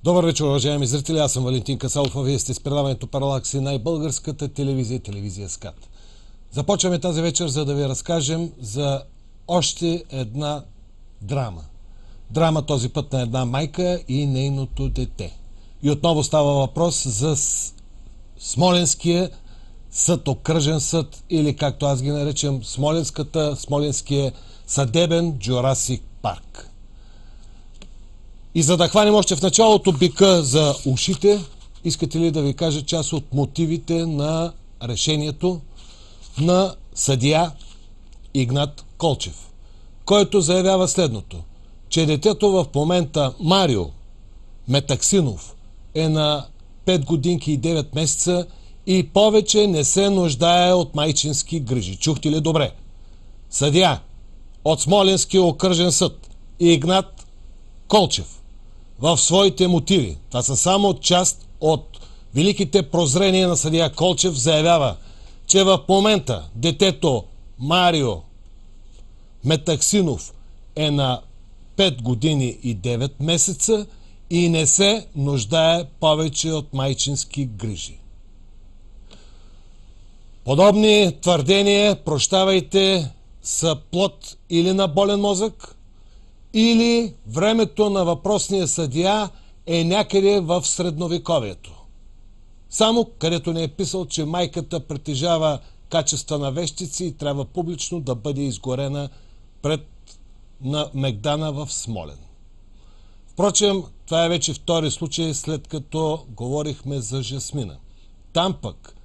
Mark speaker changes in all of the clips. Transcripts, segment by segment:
Speaker 1: Добър вечер, уважаеми зрители. Аз съм Валентин Касалов, а вие сте с предаването Паралакси, най-българската телевизия, телевизия СКАТ. Започваме тази вечер, за да ви разкажем за още една драма. Драма този път на една майка и нейното дете. И отново става въпрос за Смолянския съд, окръжен съд, или както аз ги наречем, Смолянския съдебен Джурасик парк. И за да хванем още в началото бика за ушите, искате ли да ви кажа част от мотивите на решението на съдия Игнат Колчев, който заявява следното, че детето в момента Марио Метаксинов е на 5 годинки и 9 месеца и повече не се нуждае от майчински грижи. Чухте ли добре? Съдия от Смолянския окръжен съд Игнат Колчев в своите мотиви, това са само част от великите прозрения на съдия Колчев, заявява, че в момента детето Марио Метаксинов е на 5 години и 9 месеца и не се нуждае повече от майчински грижи. Подобни твърдения, прощавайте, са плод или на болен мозък, или времето на въпросния съдия е някъде в средновековието. Само където не е писал, че майката притежава качества на вещици и трябва публично да бъде изгорена пред на Мегдана в Смолен. Впрочем, това е вече втори случай, след като говорихме за Жасмина. Там пък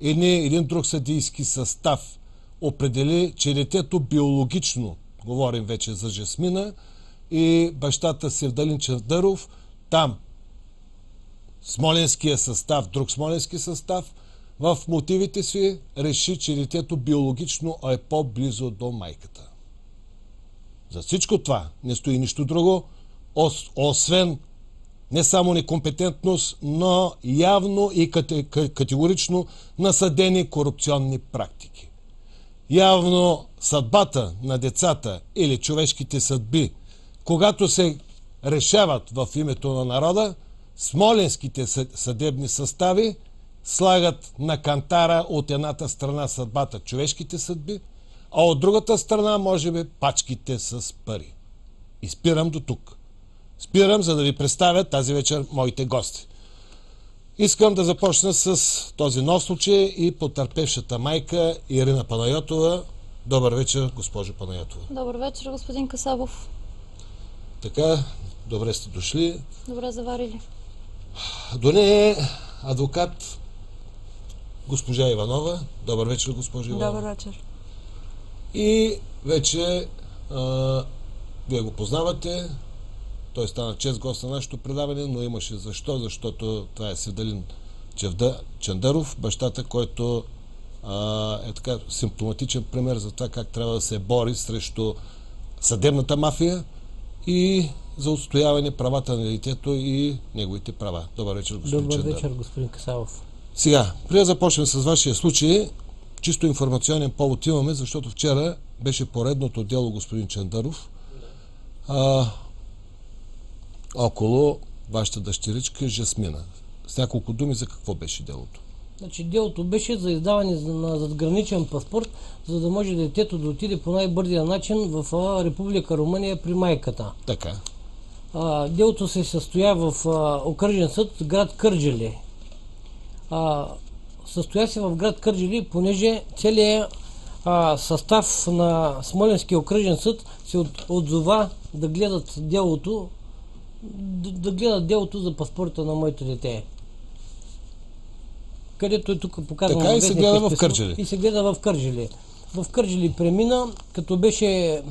Speaker 1: един друг съдийски състав определи, че детето биологично, говорим вече за Жасмина, и бащата Севдалин Чавдаров, там смоленския състав, друг смоленски състав, в мотивите си реши, че детето биологично е по-близо до майката. За всичко това не стои нищо друго, освен не само некомпетентност, но явно и категорично насъдени корупционни практики. Явно съдбата на децата или човешките съдби, когато се решават в името на народа, смолянските съдебни състави слагат на кантара от едната страна съдбата, човешките съдби, а от другата страна, може би, пачките с пари. И спирам до тук. Спирам, за да ви представя тази вечер моите гости. Искам да започна с този нов случай и потърпевшата майка Ирина Панайотова. Добър вечер, госпожо Панайотова.
Speaker 2: Добър вечер, господин Касабов.
Speaker 1: Така, добре сте дошли.
Speaker 2: Добре заварили.
Speaker 1: До нея е адвокат госпожа Иванова. Добър вечер, госпожа Иванова.
Speaker 3: Добър вечер.
Speaker 1: И вече вие го познавате. Той стана чест гост на нашето предаване, но имаше защо, защото това е Севдалин Чавдаров, бащата, който е така симптоматичен пример за това как трябва да се бори срещу съдебната мафия и за отстояване правата на детето и неговите права. Добър вечер, господин Чавдаров.
Speaker 3: Добър вечер, господин Касалов.
Speaker 1: Сега, преди да започнем с вашия случай, чисто информационен повод имаме, защото вчера беше поредното дело, господин Чавдаров, около вашата дъщеричка Жасмина. С няколко думи за какво беше делото?
Speaker 3: Значи, делото беше за издаване на задграничен паспорт, за да може детето да отиде по най-бързия начин в Република Румъния при майката.
Speaker 1: Така.
Speaker 3: Делото се състоя в окръжен съд, град Кърджали. Състоя се в град Кърджали, понеже целият състав на Смоленския окръжен съд се отзова да гледат делото, за паспорта на моето дете. Където е тук показано.
Speaker 1: Така и се гледа в Кърджали.
Speaker 3: И се гледа в Кърджали. В Кърджали премина, като беше...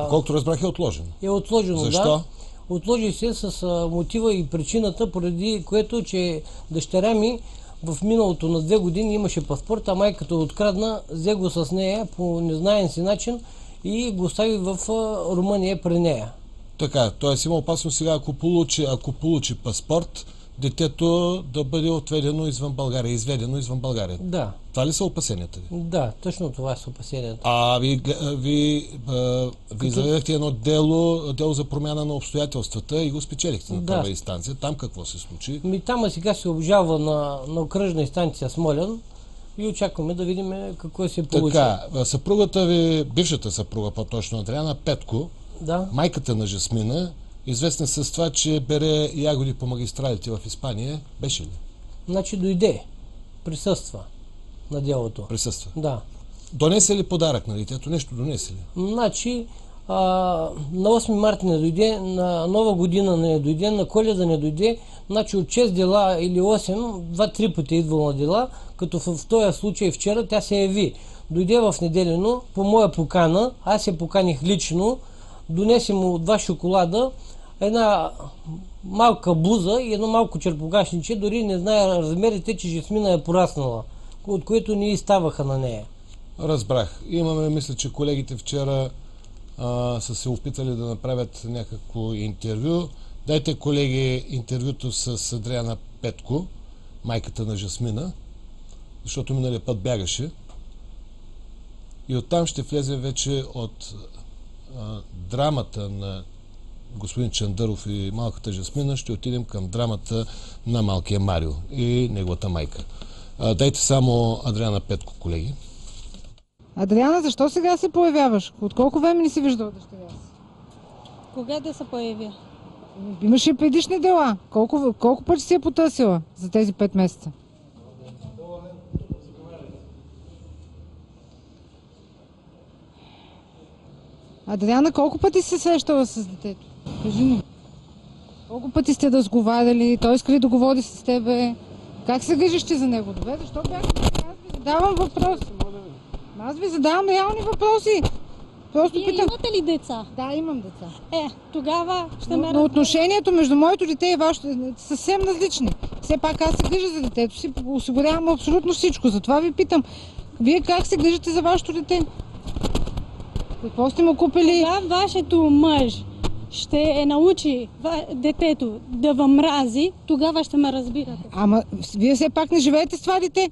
Speaker 1: Колкото разбрах, е отложено.
Speaker 3: Е отложено,
Speaker 1: защо?
Speaker 3: Да. Отложи се с мотива и причината, поради което, че дъщеря ми в миналото на 2 години имаше паспорт, а майката открадна, взе го с нея по незнаен си начин и го остави в Румъния при нея.
Speaker 1: Така, т.е. има опасност сега, ако получи паспорт, детето да бъде отведено извън България, изведено извън България.
Speaker 3: Да.
Speaker 1: Това ли са опасенията ви?
Speaker 3: Да, точно това са опасенията.
Speaker 1: Ви заведахте едно дело за промяна на обстоятелствата и го спечелихте на първа инстанция. Там какво се случи?
Speaker 3: Там сега се обжалва на окръжна инстанция Смолян и очакваме да видим какво се получи.
Speaker 1: Така, съпругата ви, бившата съпруга по-точно, Адриана Петко, майката на Жасмина, известна с това, че бере ягоди по магистралите в Испания, беше ли?
Speaker 3: Значи дойде, присъства на делото.
Speaker 1: Присъства?
Speaker 3: Да.
Speaker 1: Донесе ли подарък на детето? Нещо донесе ли?
Speaker 3: Значи, на 8 марта не дойде, на Нова година не дойде, на Коледа не дойде, значи от 6 дела или 8, 2-3 пъти е идвал на дела, като в този случай вчера тя се яви. Дойде в неделено, по моя покана, аз я поканих лично, донесе му 2 шоколада, една малка блуза и едно малко черпогашниче, дори не знае размерите, че Жасмина е пораснала, от което не ставаха на нея.
Speaker 1: Разбрах. Мисля, че колегите вчера са се опитали да направят някакво интервю. Дайте, колеги, интервюто с Адриана Петко, майката на Жасмина, защото миналия път бягаше. И оттам ще влезе вече от драмата на господин Чандъров и малката Жасмина, ще отидем към драмата на малкия Марио и неговата майка. Дайте само Адриана Петко, колеги.
Speaker 4: Адриана, защо сега се появяваш? От колко време не си виждал дъщеря си?
Speaker 5: Кога да се появи?
Speaker 4: Имаше и предишни дела. Колко пъти си я потърсила за тези 5 месеца? Адриана, колко пъти си се срещала с детето? Кажи ми. Колко пъти сте разговаряли? Той иска ли да говори с тебе? Как се грижиш ти за него? Добре, защо бяхте? Аз ви задавам въпроси. Аз ви задавам реални въпроси. Просто
Speaker 5: Вие
Speaker 4: питам.
Speaker 5: имате ли деца?
Speaker 4: Да, имам деца.
Speaker 5: Тогава ще ме
Speaker 4: Но отношението между моето дете и вашето е съвсем различни. Все пак аз се грижа за детето си, осигурявам абсолютно всичко. Затова ви питам, вие как се грижите за вашето дете? Какво сте му купили?
Speaker 5: Кога вашето мъж ще научи детето да ви мрази, тогава ще ме разбирате.
Speaker 4: Ама вие все пак не живеете с това дете.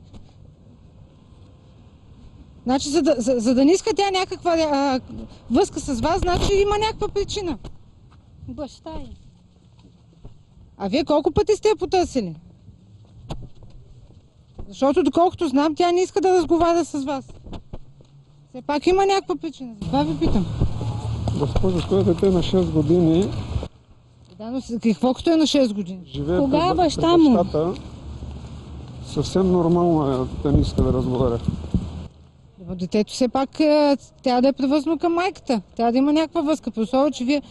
Speaker 4: Значи, за да не иска тя някаква връзка с вас, значи има някаква причина.
Speaker 5: Баща е.
Speaker 4: А вие колко пъти сте я потърсили? Защото, доколкото знам, тя не иска да разговаря с вас. Все пак има някаква причина. Това ви питам.
Speaker 6: Госпожо, това дете на 6 години.
Speaker 4: Да, но какво като е на 6 години?
Speaker 6: Живее
Speaker 5: Кога
Speaker 6: при
Speaker 5: баща му?
Speaker 6: бащата. Съвсем нормално е да не иска да разговаря.
Speaker 4: Детето все пак трябва да е привързано към майката. Трябва да има някаква връзка. При условие, че вие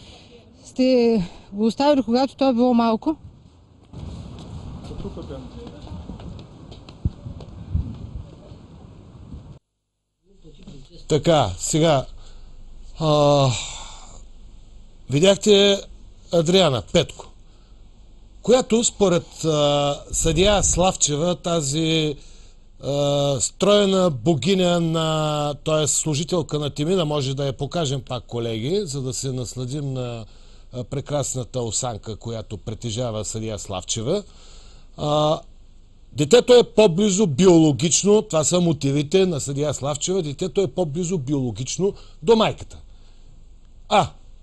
Speaker 4: сте го оставили, когато той е било малко.
Speaker 1: Така, сега видяхте Адриана Петко, която според съдия Славчева, тази стройна богиня т.е. служителка на Тимина, може да я покажем пак, колеги, за да се насладим на прекрасната осанка, която притежава съдия Славчева. Детето е по-близо биологично, това са мотивите на съдия Славчева, детето е по-близо биологично до майката.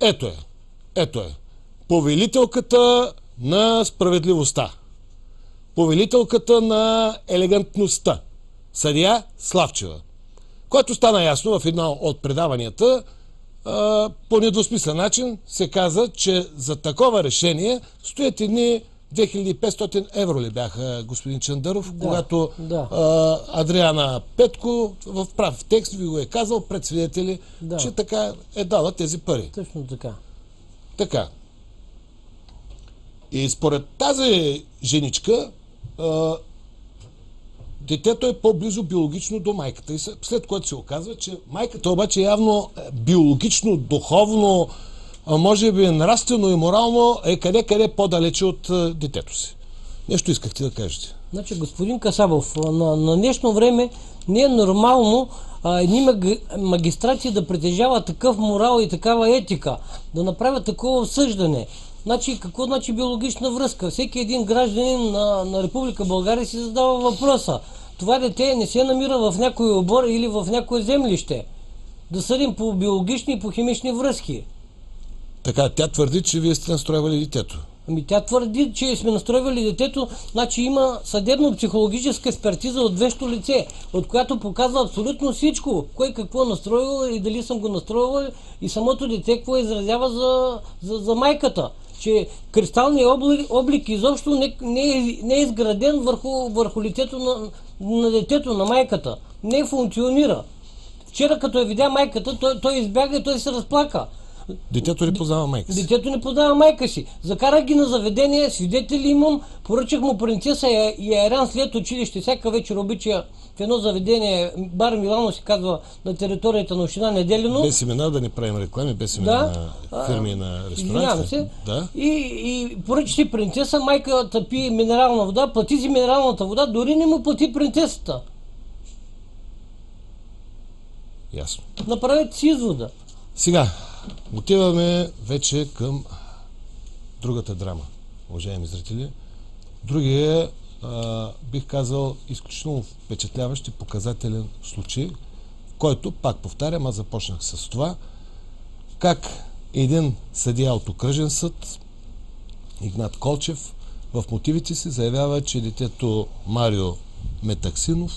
Speaker 1: Ето е. Повелителката на справедливостта. Повелителката на елегантността. Съдия Славчева. Което стана ясно в едно от предаванията, по недвусмислен начин се каза, че за такова решение стоят едни 2500 евро ли бяха, господин Чандъров, когато Адриана Петко в прав текст ви го е казал пред свидетели, че така е дала тези пари.
Speaker 3: Точно така.
Speaker 1: Така. И според тази женичка, детето е по-близо биологично до майката. И след което се оказва, че майката обаче явно биологично, духовно, може би нравствено и морално е къде по-далече от детето си. Нещо искахте да кажете.
Speaker 3: Значи, господин Касабов, на днешно време не е нормално едни магистрати да притежават такъв морал и такава етика, да направят такова обсъждане. Значи, какво значи биологична връзка? Всеки един гражданин на Република България си задава въпроса. Това дете не се намира в някой обор или в някое землище. Да съдим по биологични и по химични връзки.
Speaker 1: Така, тя твърди, че вие сте настройвали детето.
Speaker 3: Ами тя твърди, че сме настройвали детето, значи има съдебно-психологическа експертиза от вещо лице, от която показва абсолютно всичко. Кой какво настроил и дали съм го настроил и самото дете какво изразява за майката. Че кристалният облик изобщо не е изграден върху лицето на детето, на майката. Не функционира. Вчера като я видя майката, той избяга и той се разплака.
Speaker 1: Детето не познава майка си.
Speaker 3: Детето не познава майка си. Закарах ги на заведение, свидетели имам, поръчах му принцеса и Айран след училище. Всяка вечер обича в едно заведение, бар Милано се казва, на територията на община Неделино.
Speaker 1: Без имена, да не правим реклами, без имена на фирми и на ресторанти.
Speaker 3: Извинявам се.
Speaker 1: Да.
Speaker 3: И поръча си принцеса, майката пи минерална вода, плати си минералната вода, дори не му плати принцесата.
Speaker 1: Ясно.
Speaker 3: Направете си извода.
Speaker 1: Сега, отиваме вече към другата драма, уважаеми зрители. Другия, бих казал, изключително впечатляващ и показателен случай, в който, пак повтарям, аз започнах с това, как един съдия от окръжен съд, Игнат Колчев, в мотивите си заявява, че детето Марио Метаксинов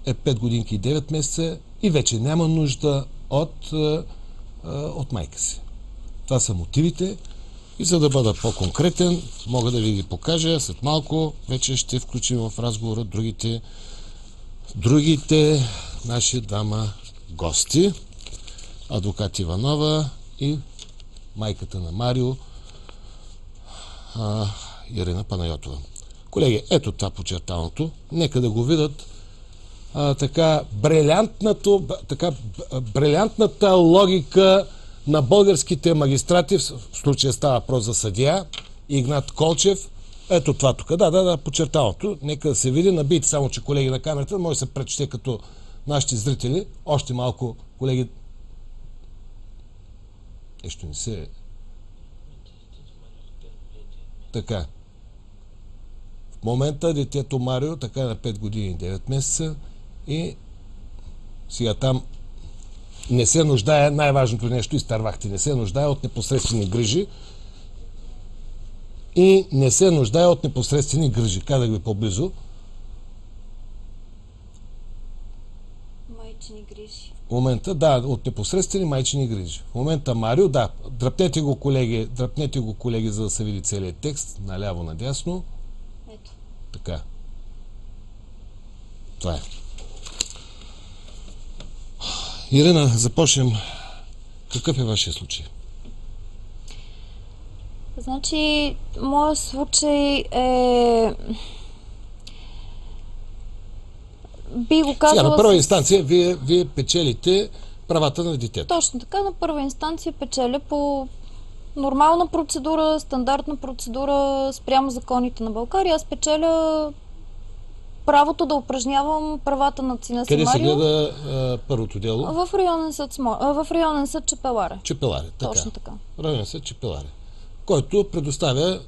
Speaker 1: е 5 годинки и 9 месеца и вече няма нужда от майка си. Това са мотивите и за да бъда по-конкретен, мога да ви ги покажа. След малко вече ще включим в разговора другите наши двама гости. Адвокат Иванова и майката на Марио Ирина Панайотова. Колеги, ето това подчертаното. Нека да го видят така брилянтната логика на българските магистрати, в случая става въпрос за съдия Игнат Колчев. Ето това тук. Да, подчертаното. Нека да се види. Набийте само, че колеги на камерата, може да се пречете като нашите зрители. Още малко, колеги. Нещо не се... Така. В момента детето Марио така е на 5 години и 9 месеца и сега там не се нуждае, най-важното нещо, изтървахте, не се нуждае от непосредствени грижи и не се нуждае от непосредствени грижи. Казах ви по-близо.
Speaker 2: Майчини грижи.
Speaker 1: В момента, да, от непосредствени майчини грижи. В момента Марио, да, дръпнете го, колеги, за да се види целият текст, наляво, надясно.
Speaker 2: Ето.
Speaker 1: Така. Това е. Ирина, започнем. Какъв е вашия случай?
Speaker 2: Значи, моят случай е... Би го казала...
Speaker 1: Сега, на първа инстанция, вие печелите правата на детето.
Speaker 2: Точно така, на първа инстанция печеля по нормална процедура, стандартна процедура спрямо законите на България. Аз печеля правото да упражнявам правата на сина си Марио.
Speaker 1: Къде се гледа първото дело?
Speaker 2: В районен съд Чепеларе.
Speaker 1: Чепеларе, така.
Speaker 2: Точно така.
Speaker 1: Районен съд Чепеларе, който предоставя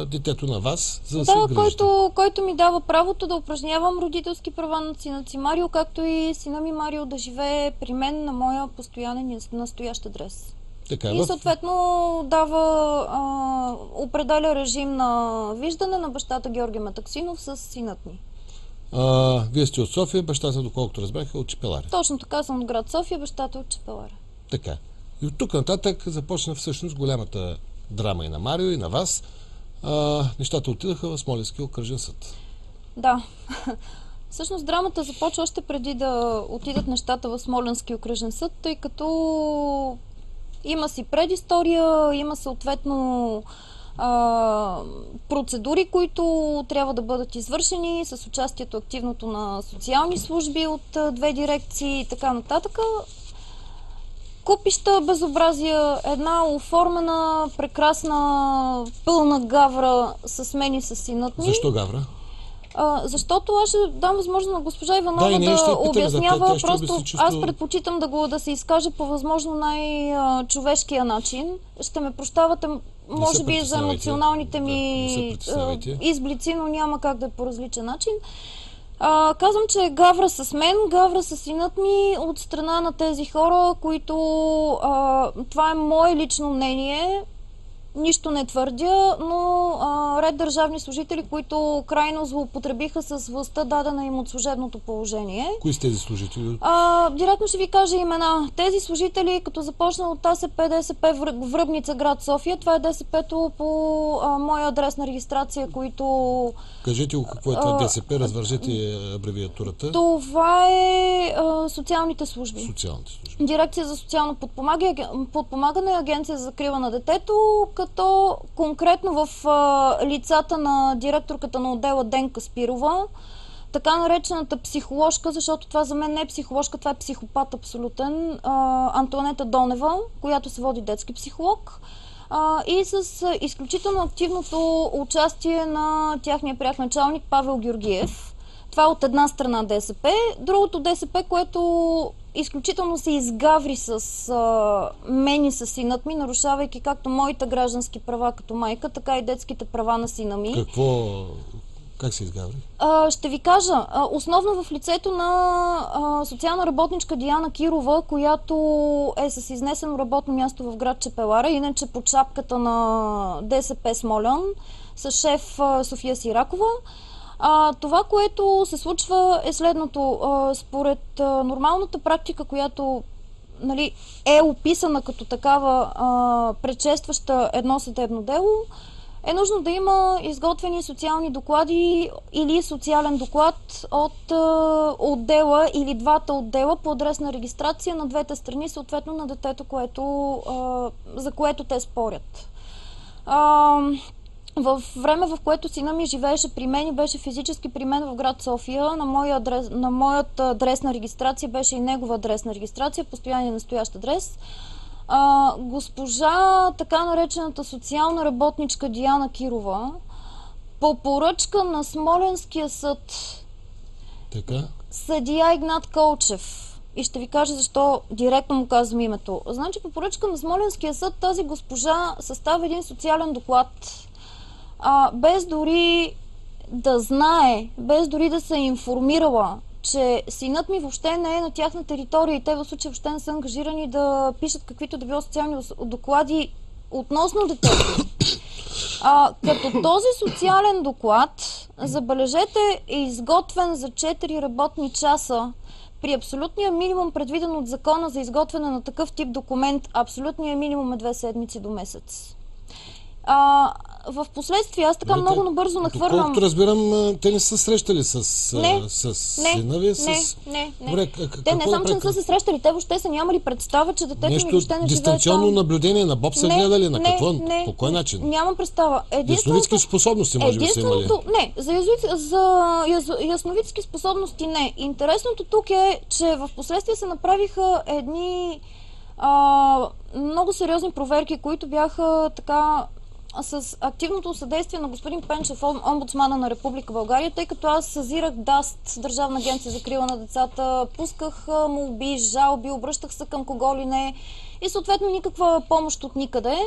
Speaker 1: детето на вас, за да се
Speaker 2: Да,
Speaker 1: грижите.
Speaker 2: който ми дава правото да упражнявам родителски права на сина си Марио, както и сина ми Марио да живее при мен на моя постоянен и настоящ адрес.
Speaker 1: Така,
Speaker 2: И съответно определя режим на виждане на бащата Георги Метаксинов с синът ни.
Speaker 1: Вие сте от София, бащата, доколкото разбрах, е от Чепеларе.
Speaker 2: Точно така, съм от град София, бащата от Чепеларе.
Speaker 1: Така. И от тук нататък започна всъщност голямата драма и на Марио, и на вас. Нещата отидаха в Смолянския окръжен съд.
Speaker 2: Да. Всъщност драмата започва още преди да отидат нещата в Смолянския окръжен съд, тъй като има си предистория, има съответно процедури, които трябва да бъдат извършени с участието активното на социални служби от 2 дирекции и така нататък. Купища безобразия, една оформена, прекрасна, пълна гавра с мен и с синът ми.
Speaker 1: Защо гавра?
Speaker 2: Защото аз ще дам възможност на госпожа Иванова
Speaker 1: Да, и ние ще я питаме,
Speaker 2: обяснява,
Speaker 1: тя ще
Speaker 2: просто
Speaker 1: обясни чисто-
Speaker 2: аз предпочитам да се изкаже по възможно най-човешкия начин. Ще ме прощавате, може би, за
Speaker 1: притеснявайте.
Speaker 2: емоционалните
Speaker 1: Да, не се
Speaker 2: ми
Speaker 1: притеснявайте.
Speaker 2: изблици, но няма как да е по различен начин. Казвам, че гавра с мен, гавра с синът ми от страна на тези хора, които това е мое лично мнение. Нищо не твърдя, но ред държавни служители, които крайно злоупотребиха с властта, дадена им от служебното положение.
Speaker 1: Кои са тези служители?
Speaker 2: Директно ще ви кажа имена. Тези служители, като започна от АСП, ДСП Връбница, град София, това е ДСП-то по моя адрес на регистрация, които...
Speaker 1: Кажете го какво е това ДСП, развържете абревиатурата.
Speaker 2: Това е социалните служби.
Speaker 1: Социалните служби.
Speaker 2: Дирекция за социално подпомагане, Агенция за закрила на детето, като конкретно в лицата на директорката на отдела Денка Спирова, така наречената психоложка, защото това за мен не е психоложка, това е психопат абсолютен, Антоанета Донева, която се води детски психолог, и с изключително активното участие на тяхния пряк началник Павел Георгиев. Това е от една страна ДСП. Другото ДСП, което изключително се изгаври с мен и с синът ми, нарушавайки както моите граждански права като майка, така и детските права на сина ми.
Speaker 1: Как се изгаври?
Speaker 2: Ще ви кажа. Основно в лицето на социална работничка Диана Кирова, която е с изнесено работно място в град Чепеларе, иначе под шапката на ДСП Смолян, с шеф София Сиракова. Това, което се случва, е следното. Според нормалната практика, която е описана като такава предшестваща едно съдебно дело, е нужно да има изготвени социални доклади или социален доклад от отдела или двата отдела по адресна регистрация на двете страни, съответно на детето, за което те спорят. В време, в което сина ми живееше при мен и беше физически при мен в град София, на моята адресна регистрация беше и негова адресна регистрация, постоянен и настоящ адрес. Госпожа, така наречената социална работничка Диана Кирова, по поръчка на Смоленския съд, съдия Игнат Колчев, и ще ви кажа защо директно му казвам името. Значи, по поръчка на Смоленския съд тази госпожа състави един социален доклад, без дори да знае, без дори да се е информирала, че синът ми въобще не е на тяхна територия и те в случая въобще не са ангажирани да пишат каквито да било социални доклади относно детето. Като този социален доклад, забележете, е изготвен за 4 работни часа при абсолютния минимум, предвиден от закона за изготвяне на такъв тип документ. Абсолютният минимум е 2 седмици до месец. В последствие аз така много набързо нахвърлям...
Speaker 1: Доколкото разбирам, те не са срещали с сина ви?
Speaker 2: Не.
Speaker 1: Добре,
Speaker 2: те не само, че не са се срещали, те въобще са нямали представа, че детето ми въобще не живее там.
Speaker 1: Дистанционно наблюдение на Боб са гледали? На какво? По кой начин?
Speaker 2: Нямам представа.
Speaker 1: Ясновидски способности може би са имали?
Speaker 2: Не, за ясновидски способности не. Интересното тук е, че в последствие се направиха едни много сериозни проверки, които бяха така с активното съдействие на господин Пенчев, омбудсмана на Република България, тъй като аз съзирах ДАСТ, Държавна агенция за закрила на децата, пусках молби, жалби, обръщах се към кого ли не и съответно никаква помощ от никъде.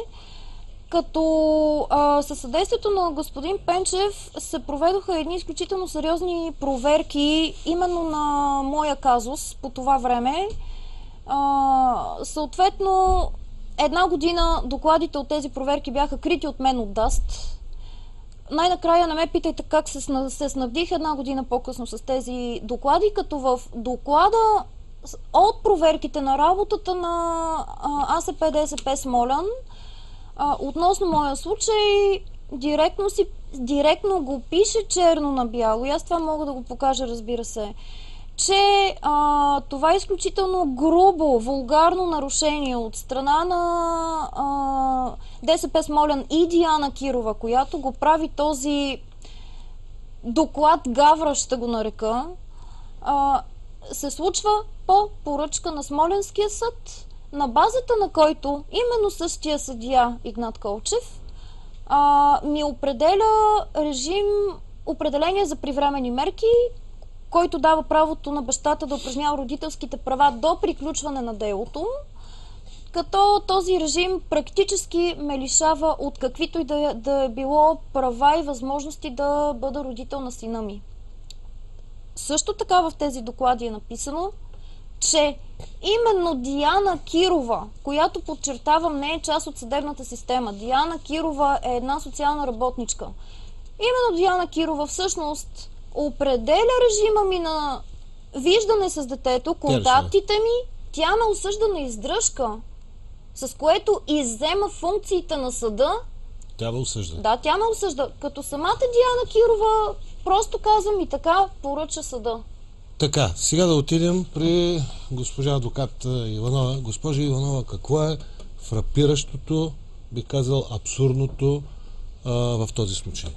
Speaker 2: Като със съдействието на господин Пенчев се проведоха едни изключително сериозни проверки именно на моя казус по това време. Съответно, 1 година докладите от тези проверки бяха крити от мен от ДАСТ. Най-накрая не ме питайте как се снабдих 1 година по-късно с тези доклади, като в доклада от проверките на работата на АСП ДСП Смолян относно моя случай директно го пише черно на бяло. И аз това мога да го покажа, разбира се, че това е изключително грубо, вулгарно нарушение от страна на ДСП Смолян и Диана Кирова, която го прави този доклад гавра, ще го нарека, се случва по поръчка на Смоленския съд, на базата на който именно същия съдия Игнат Колчев ми определя режим определение за привременни мерки, който дава правото на бащата да упражнява родителските права до приключване на делото, като този режим практически ме лишава от каквито и да е било права и възможности да бъда родител на сина ми. Също така в тези доклади е написано, че именно Диана Кирова, която, подчертавам, не е част от съдебната система. Диана Кирова е една социална работничка. Именно Диана Кирова всъщност определя режима ми на виждане с детето, контактите ми, тя ме осъжда на издръжка, с което иззема функциите на съда.
Speaker 1: Тя ме осъжда.
Speaker 2: Да, тя ме осъжда. Като самата Диана Кирова, просто казвам и така, поръча съда.
Speaker 1: Така, сега да отидем при госпожа адвокат Иванова. Госпожа Иванова, какво е фрапиращото, би казал абсурдното в този случай?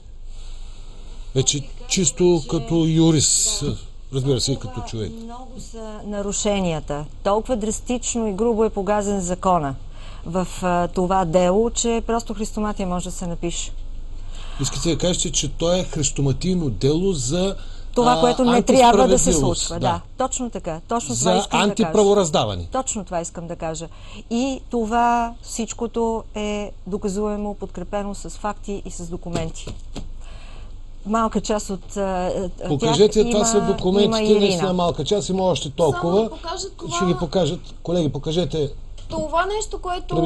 Speaker 1: Вече чисто като юрист, разбира се, и като човек.
Speaker 7: Много са нарушенията. Толкова драстично и грубо е погазен закона в това дело, че просто христоматия може да се напише.
Speaker 1: Искате да кажете, че то е христоматийно дело за
Speaker 7: това, което не трябва да се случва. Да, точно така. Точно това искам да кажа.
Speaker 1: За антиправораздаване.
Speaker 7: Точно това искам да кажа. И това всичкото е доказуемо, подкрепено с факти и с документи. Малка част от
Speaker 1: покажете,
Speaker 7: тях
Speaker 1: това са документите, не са малка част, има още толкова. Ще ги покажат. Колеги, покажете.
Speaker 2: Това нещо, което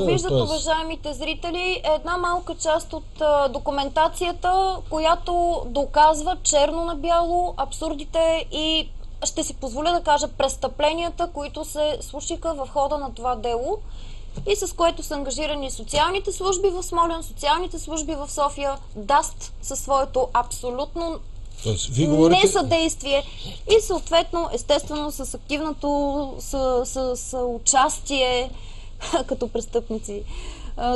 Speaker 2: виждат уважаемите зрители, е една малка част от документацията, която доказва черно на бяло абсурдите и, ще си позволя да кажа, престъпленията, които се случиха в хода на това дело и с което са ангажирани социалните служби в Смолян, социалните служби в София, ДАСТ със своето абсолютно несъдействие и съответно, естествено, с активното съучастие като престъпници,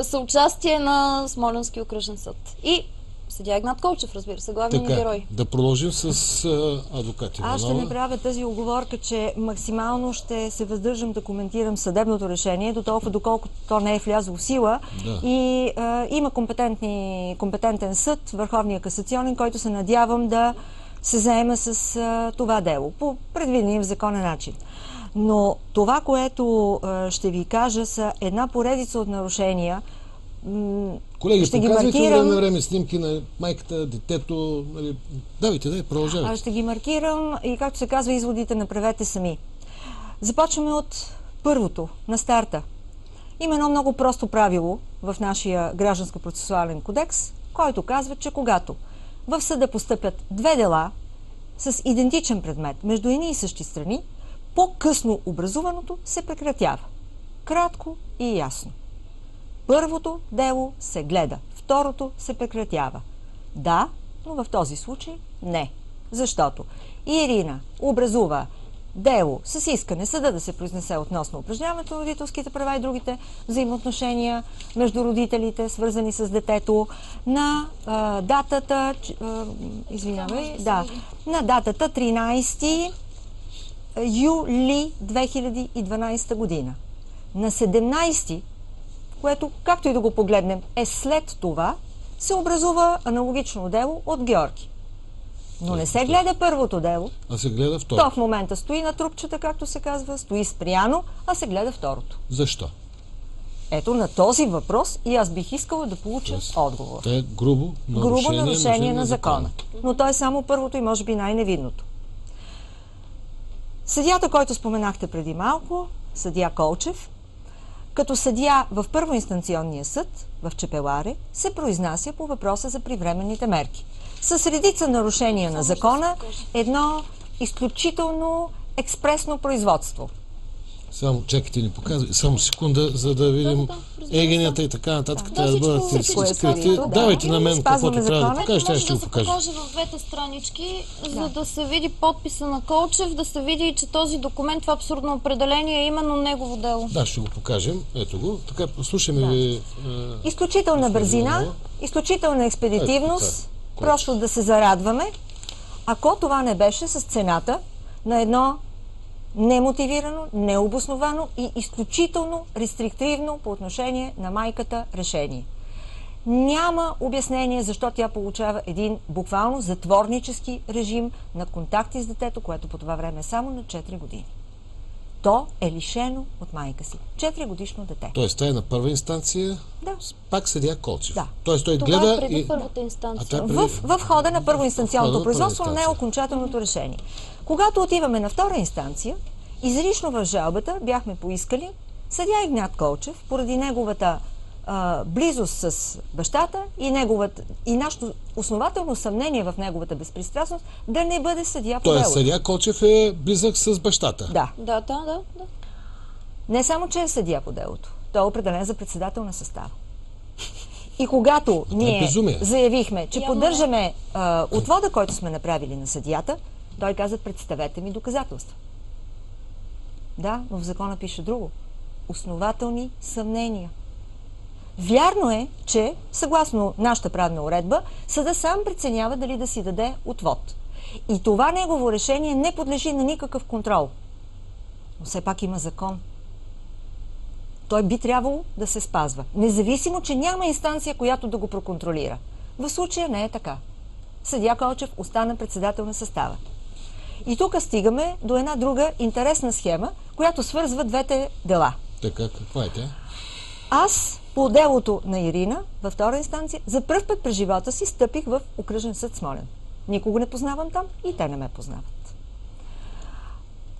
Speaker 2: съучастие на Смолянски окръжен съд. И съдия Игнат Колчев, разбира се, главният ми герой.
Speaker 1: Да продължим с адвокат Иванова.
Speaker 7: Аз ще направя тази оговорка, че максимално ще се въздържам да коментирам съдебното решение, до толкова доколкото то не е влязло в сила. Да. И има компетентен съд, Върховния касационен, който се надявам да се заема с това дело по предвидения в закона начин. Но това, което ще ви кажа, са една поредица от нарушения.
Speaker 1: Колеги, показвайте време на време снимки на майката, детето. Давайте, продължавайте.
Speaker 7: Ще ги маркирам и, както се казва, изводите направете сами. Започваме от първото, на старта. Има едно много просто правило в нашия гражданско-процесуален кодекс, който казва, че когато в съда постъпят две дела с идентичен предмет между едни и същи страни, по-късно образуваното се прекратява. Кратко и ясно. Първото дело се гледа, второто се прекратява. Да, но в този случай не. Защото Ирина образува дело с искане съда да се произнесе относно упражняването на родителските права и другите взаимоотношения между родителите, свързани с детето, на датата, на датата 13 юли 2012 година. На 17, което, както и да го погледнем, е след това, се образува аналогично дело от Георги. Но не се гледа първото дело,
Speaker 1: а се гледа второто.
Speaker 7: То в момента стои на трупчета, както се казва, стои спряно, а се гледа второто.
Speaker 1: Защо?
Speaker 7: Ето на този въпрос и аз бих искала да получа отговор.
Speaker 1: Това е грубо
Speaker 7: нарушение на закона. Но то е само първото и може би най-невидното. Съдията, който споменахте преди малко, съдия Колчев, като съдия в първоинстанционния съд в Чепеларе, се произнася по въпроса за привременните мерки. С редица нарушения на закона, едно изключително експресно производство.
Speaker 1: Само чакайте, ни показвай. Само секунда, за да видим егенията и така нататък. Трябва да бъдат скрити. Давайте на мен каквото трябва да покажете, аз ще го покажа.
Speaker 2: Може да се покаже в двете странички, за да се види подписа на Колчев, да се види, че този документ, това абсурдно определение е именно негово дело.
Speaker 1: Да, ще го покажем. Ето го. Така, слушаме ви.
Speaker 7: Изключителна бързина, изключителна експедитивност, просто да се зарадваме, ако това не беше с цената на едно немотивирано, необосновано и изключително рестриктивно по отношение на майката решение. Няма обяснение защо тя получава един буквално затворнически режим на контакти с детето, което по това време е само на 4 години. То е лишено от майка си. 4-годишно дете.
Speaker 1: Тоест, това е на първа инстанция,
Speaker 7: Да.
Speaker 1: пак съдия Колчев.
Speaker 7: Да.
Speaker 1: Тоест, той
Speaker 2: Това
Speaker 1: гледа
Speaker 2: е преди
Speaker 1: и...
Speaker 2: първата инстанция.
Speaker 1: това е преди...
Speaker 7: В хода на първоинстанционното
Speaker 1: В хода на
Speaker 7: производство, но не е
Speaker 1: първа
Speaker 7: окончателното решение. Когато отиваме на втора инстанция, изрично в жалбата бяхме поискали съдия Игнат Колчев, поради неговата близост с бащата и нашето основателно съмнение в неговата безпристрастност, да не бъде съдия по
Speaker 1: Тоест,
Speaker 7: делото.
Speaker 1: съдия Колчев е близък с бащата.
Speaker 7: Да.
Speaker 2: Да.
Speaker 7: Не само, че е съдия по делото, той е определен за председател на състава. И когато ние
Speaker 1: безумие.
Speaker 7: заявихме, че
Speaker 2: Явно е.
Speaker 7: поддържаме отвода, който сме направили на съдията, той каза: представете ми доказателства. Да, но в закона пише друго. Основателни съмнения. Вярно е, че съгласно нашата правна уредба, съда сам преценява дали да си даде отвод. И това негово решение не подлежи на никакъв контрол. Но все пак има закон. Той би трябвало да се спазва. Независимо, че няма инстанция, която да го проконтролира. В случая не е така. Съдия Колчев остана председател на състава. И тук стигаме до една друга интересна схема, която свързва двете дела.
Speaker 1: Така, каква е тя?
Speaker 7: Аз по делото на Ирина във втора инстанция за пръв път през живота си стъпих в окръжен съд Смолян. Никого не познавам там и те не ме познават.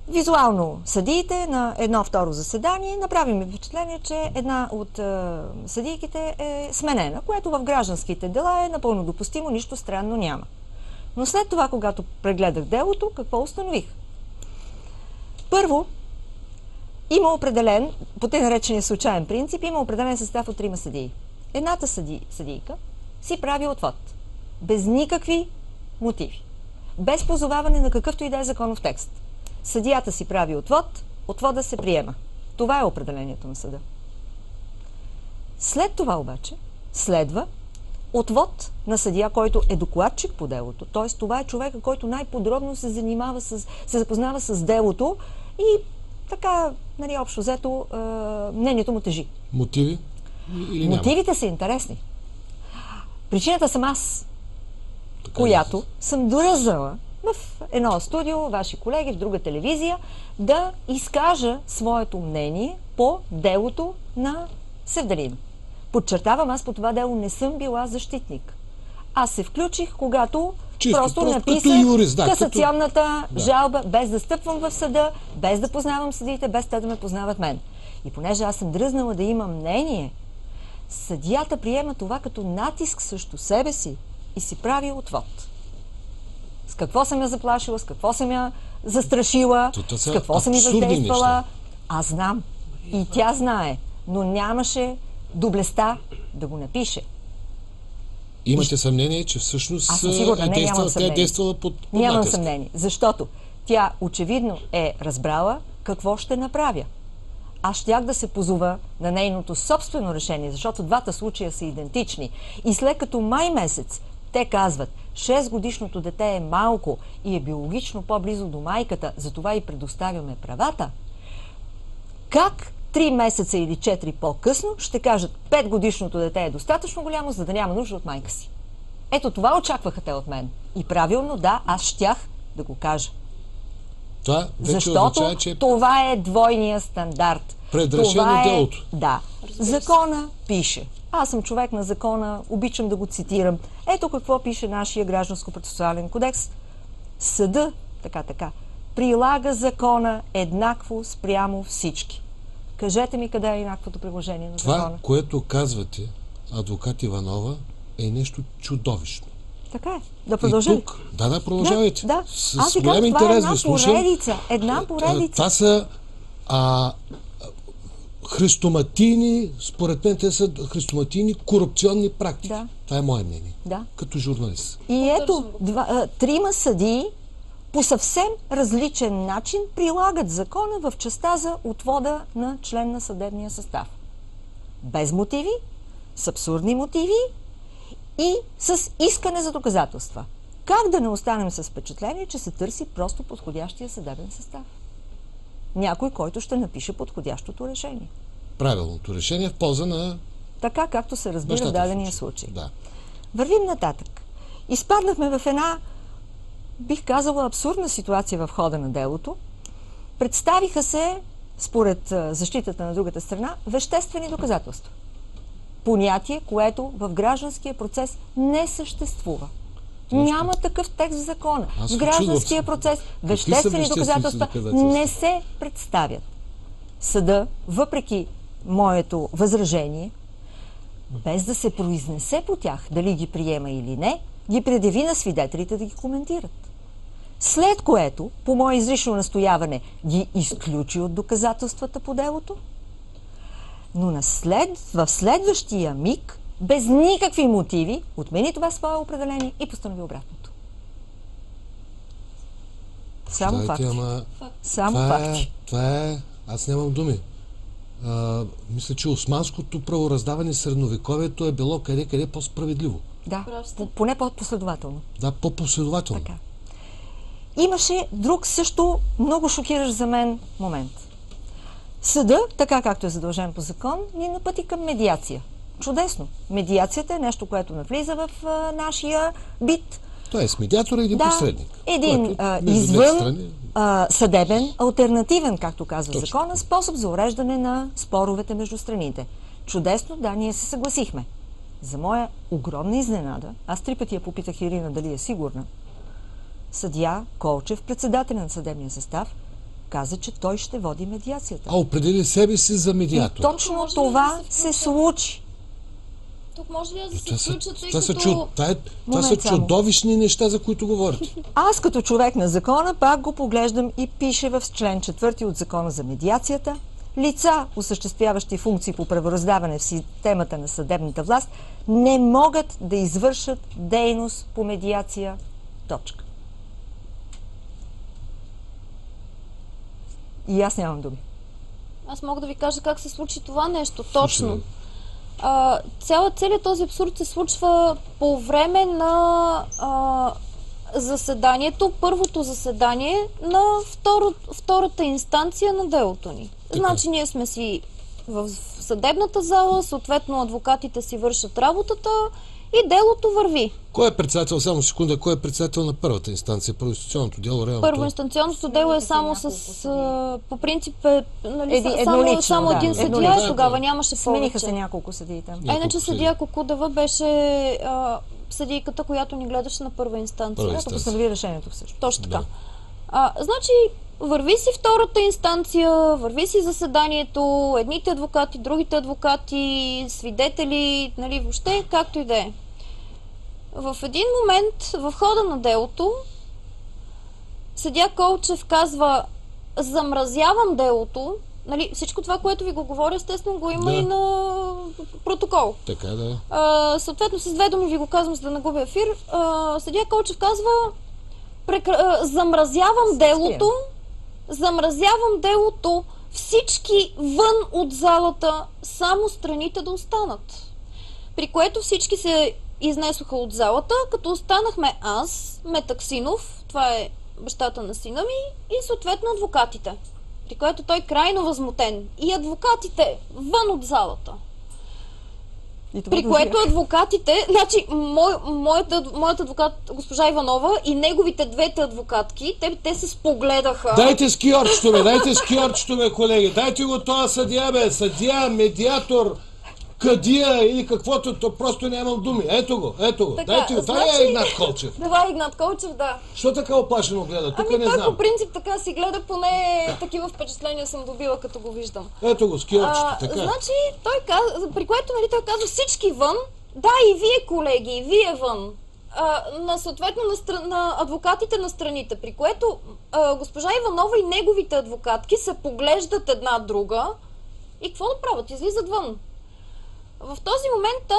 Speaker 7: Визуално съдиите на едно второ заседание направи ми впечатление, че една от съдийките е сменена, което в гражданските дела е напълно допустимо, нищо странно няма. Но след това, когато прегледах делото, какво установих? Първо, има определен, по тъй наречения случайен принцип, има определен състав от 3 съдии. Едната съдийка си прави отвод. Без никакви мотиви. Без позоваване на какъвто и да е законов текст. Съдията си прави отвод, отвода се приема. Това е определението на съда. След това обаче следва отвод на съдия, който е докладчик по делото. Т.е. това е човека, който най-подробно се запознава с делото и така, нали, общо взето, мнението му тежи.
Speaker 1: Мотиви? Или няма?
Speaker 7: Мотивите са интересни. Причината съм аз, която съм дръзнала в едно студио, ваши колеги, в друга телевизия, да изкажа своето мнение по делото на Севдалин. Подчертавам, аз по това дело не съм била защитник. Аз се включих, когато просто написах
Speaker 1: юрист,
Speaker 7: касационната жалба, без да стъпвам в съда, без да познавам съдиите, без те да ме познават мен. И понеже аз съм дръзнала да имам мнение, съдията приема това като натиск срещу себе си и си прави отвод. С какво съм я заплашила, с какво съм я застрашила, с какво съм я въздействала. Аз знам. И тя знае. Но нямаше доблестта да го напише.
Speaker 1: Имате съмнение, че всъщност
Speaker 7: Аз съм сигурна,
Speaker 1: тя е действала под
Speaker 7: Нямам
Speaker 1: натиск.
Speaker 7: съмнение, защото тя очевидно е разбрала какво ще направя. Аз щях да се позова на нейното собствено решение, защото двата случая са идентични. И след като май месец те казват, 6-годишното дете е малко и е биологично по-близо до майката, затова и предоставяме правата, как 3 месеца или 4 по-късно ще кажат, 5-годишното дете е достатъчно голямо, за да няма нужда от майка си? Ето това очакваха те от мен. И правилно, да, аз щях да го кажа.
Speaker 1: Това вече
Speaker 7: Защото
Speaker 1: означава, че
Speaker 7: това е двойния стандарт.
Speaker 1: предрешено
Speaker 7: Това е...
Speaker 1: делото.
Speaker 7: Да. Закона пише. Аз съм човек на закона, обичам да го цитирам. Ето какво пише нашия гражданско-процесуален кодекс. Съда, така, прилага закона еднакво спрямо всички. Кажете ми къде е еднаквото приложение на
Speaker 1: това,
Speaker 7: закона.
Speaker 1: което казвате, адвокат Иванова, е нещо чудовищно.
Speaker 7: Така е. Да продължим.
Speaker 1: И тук, да, продължавайте.
Speaker 7: Да.
Speaker 1: С
Speaker 7: Аз ви
Speaker 1: голям
Speaker 7: казвам, това е
Speaker 1: интерес ви слушам.
Speaker 7: Една поредица.
Speaker 1: Това са христоматийни, според мен те са христоматийни корупционни практики.
Speaker 7: Да.
Speaker 1: Това е мое мнение.
Speaker 7: Да.
Speaker 1: Като журналист.
Speaker 7: И ето, 3 съдии по съвсем различен начин прилагат закона в частта за отвода на член на съдебния състав. Без мотиви, с абсурдни мотиви и с искане за доказателства. Как да не останем с впечатление, че се търси просто подходящия съдебен състав? Някой, който ще напише подходящото решение.
Speaker 1: Правилното решение в полза на
Speaker 7: така както се разбира в дадения случай.
Speaker 1: Да.
Speaker 7: Вървим нататък. Изпаднахме в една, бих казала, абсурдна ситуация в хода на делото. Представиха се, според защитата на другата страна, веществени доказателства. Понятие, което в гражданския процес не съществува. Няма такъв текст в закона. В гражданския процес веществени доказателства не се представят. Съда, въпреки моето възражение, без да се произнесе по тях, дали ги приема или не, ги предяви на свидетелите да ги коментират. След което, по мое изрично настояване, ги изключи от доказателствата по делото, но в следващия миг, без никакви мотиви, отмени това свое определение и постанови обратното. Само факти. Само факти.
Speaker 1: Това е... Аз нямам думи. Мисля, че османското правораздаване в средновековието е било къде по-справедливо.
Speaker 7: Да, поне по-последователно.
Speaker 1: Да, по-последователно.
Speaker 7: Така. Имаше друг също много шокиращ за мен момент. Съда, така както е задължен по закон, ни напъти към медиация. Чудесно. Медиацията е нещо, което навлиза в нашия бит.
Speaker 1: Тоест, медиатор е един посредник.
Speaker 7: Един извън съдебен, алтернативен, както казва закона, способ за уреждане на споровете между страните. Чудесно, да, ние се съгласихме. За моя огромна изненада, аз 3 пъти я попитах Ирина дали е сигурна, съдия Колчев, председател на съдебния състав, каза, че той ще води медиацията.
Speaker 1: Определи себе си за медиатор.
Speaker 7: И точно това се случи.
Speaker 2: Тук може ли да се включат, тъй като...
Speaker 1: Това са чудовищни неща, за които говорите.
Speaker 7: Аз като човек на закона пак го поглеждам и пише в член 4 от закона за медиацията: лица, осъществяващи функции по правораздаване в системата на съдебната власт, не могат да извършат дейност по медиация. Точка. И аз нямам думи.
Speaker 2: Аз мога да ви кажа как се случи това нещо. Точно. Целият този абсурд се случва по време на заседанието, първото заседание на втората инстанция на делото ни. Значи ние сме си в съдебната зала, съответно адвокатите си вършат работата и делото върви.
Speaker 1: Кой е председател, само секунда, кой е председател на първата инстанция, първоинстанционното дело? Реално
Speaker 2: първоинстанционното дело е само по принцип само един съдия,
Speaker 7: еднолично.
Speaker 2: Тогава нямаше повече.
Speaker 7: Смениха се няколко съдии там.
Speaker 2: Иначе съдия Кокудева беше съдийката, която ни гледаше на първа инстанция.
Speaker 7: Която постанови решението всъщност.
Speaker 2: Точно така. Значи, върви си втората инстанция, върви си заседанието, едните адвокати, другите адвокати, свидетели, нали, въобще, както и да е. В един момент, в хода на делото, съдия Колчев казва: замразявам делото. Нали, всичко това, което ви го говоря, естествено го има и на протокол.
Speaker 1: Така, да.
Speaker 2: Съответно, с 2 думи ви го казвам, за да не губя ефир. Съдия Колчев казва: замразявам делото, всички вън от залата, само страните да останат. При което всички се изнесоха от залата, като останахме аз, Метаксинов, това е бащата на сина ми, и съответно адвокатите. При което той крайно възмутен. И адвокатите вън от залата. При което адвокатите, значи моят адвокат, госпожа Иванова, и неговите двете адвокатки, те се спогледаха.
Speaker 1: Дайте скиорчето, бе, колеги. Дайте го това съдия, бе. Съдия, медиатор, кадия или каквото, то просто нямам думи. Ето го. Така, дайте го. Това е Игнат Колчев.
Speaker 2: Това е Игнат Колчев, да.
Speaker 1: Що така оплашено гледа? Тук не
Speaker 2: той
Speaker 1: знам.
Speaker 2: по принцип така си гледа, поне такива впечатления съм добила, като го виждам.
Speaker 1: Ето го, скиорчето, така.
Speaker 2: Значи, той каза, при което, нали, той казва: всички вън, да, и вие, колеги, и вие вън. Съответно на адвокатите на страните, при което госпожа Иванова и неговите адвокатки се поглеждат една друга и какво да правят? Излизат вън. В този момент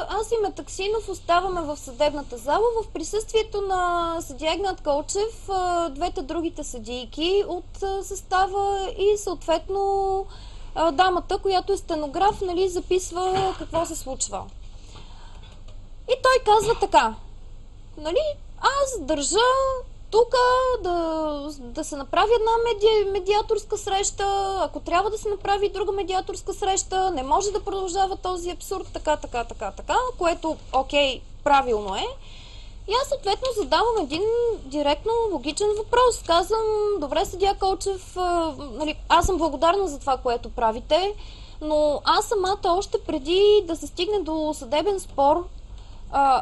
Speaker 2: аз и Метаксинов оставаме в съдебната зала в присъствието на съдия Игнат Колчев, двете другите съдийки от състава и съответно дамата, която е стенограф, нали, записва какво се случва. И той казва така: нали, аз държа тук да се направи една медиаторска среща, ако трябва да се направи друга медиаторска среща, не може да продължава този абсурд, така, което, окей, правилно е. И аз съответно задавам един директно логичен въпрос. Казвам, добре, съдия Колчев, нали, аз съм благодарна за това, което правите, но аз самата още преди да се стигне до съдебен спор,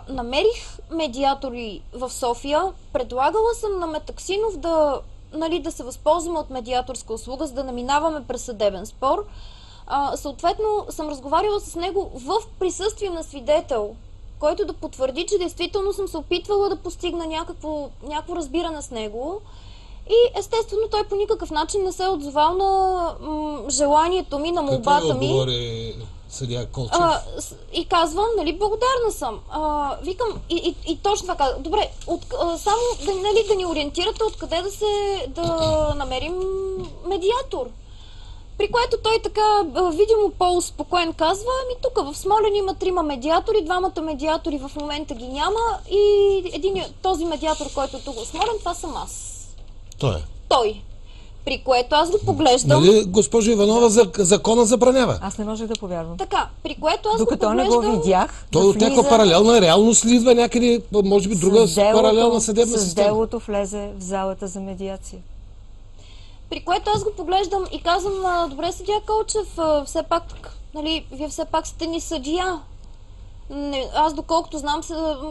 Speaker 2: намерих медиатори в София, предлагала съм на Метаксинов да се възползваме от медиаторска услуга, за да не минаваме през съдебен спор. Съответно съм разговаряла с него в присъствие на свидетел, който да потвърди, че действително съм се опитвала да постигна някакво разбиране с него. И естествено той по никакъв начин не се е отзовал на желанието ми, на молбата ми.
Speaker 1: Какво отговори съдия Колчев?
Speaker 2: И казвам, нали, благодарна съм. Викам, и точно това казвам. Добре, само да ни ориентирате откъде да намерим медиатор. При което той така видимо по-успокоен казва, тук в Смолян има 3 медиатори, 2 медиатори в момента ги няма и този медиатор, който е тук в Смолян, това съм аз. Той. При което аз го поглеждам...
Speaker 1: Нали, госпожо Иванова, закона забранява?
Speaker 7: Аз не можех да повярвам.
Speaker 2: Така, при което аз
Speaker 7: докато
Speaker 2: го поглеждам...
Speaker 7: не го видях...
Speaker 1: Той от някаква паралелна реалност ли идва някъде, може би друга паралелна съдебна система?
Speaker 7: С делото влезе в залата за медиация.
Speaker 2: При което аз го поглеждам и казвам, добре, съдия Колчев, все пак, нали, вие все пак сте ни съдия. Аз доколкото знам,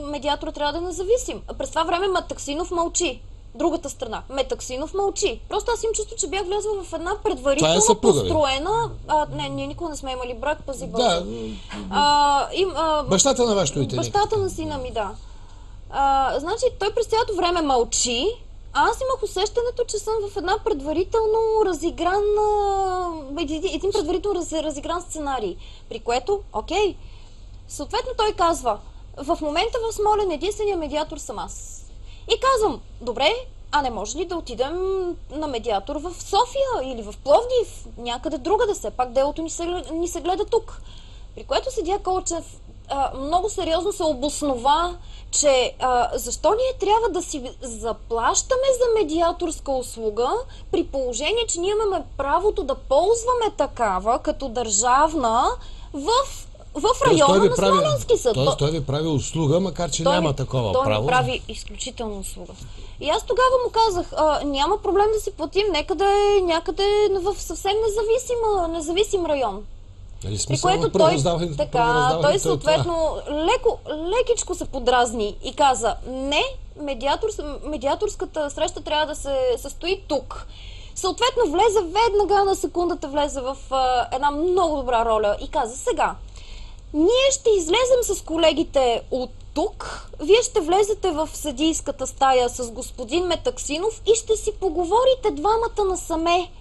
Speaker 2: медиатор трябва да е независим. През това време Метаксинов мълчи. Другата страна. Метаксинов мълчи. Просто аз им чувство, че бях влязла в една предварително построена... ние никога не сме имали брак, пази Бога.
Speaker 1: Бащата на вашето дете.
Speaker 2: Бащата на сина ми, да. Значи, той през цялото време мълчи. Аз имах усещането, че съм в една предварително един предварително разигран сценарий. При което, окей, съответно той казва, в момента в Смолян единствения медиатор съм аз. И казвам, добре, не може ли да отидем на медиатор в София или в Пловдив, някъде другаде, все пак делото ни се гледа тук. При което съдия Колчев много сериозно се обоснова, че защо ние трябва да си заплащаме за медиаторска услуга, при положение, че ние имаме правото да ползваме такава като държавна в района на Смолянски съд.
Speaker 1: Тоест той ви прави услуга, макар че няма такова право.
Speaker 2: Той ми прави изключителна услуга. И аз тогава му казах, няма проблем да си платим, нека да е някъде в съвсем независим район. При което той съответно лекичко се подразни и каза, не, медиаторската среща трябва да се състои тук. Съответно веднага на секундата влезе в една много добра роля и каза, сега, ние ще излезем с колегите от тук, вие ще влезете в съдийската стая с господин Метаксинов и ще си поговорите двамата насаме.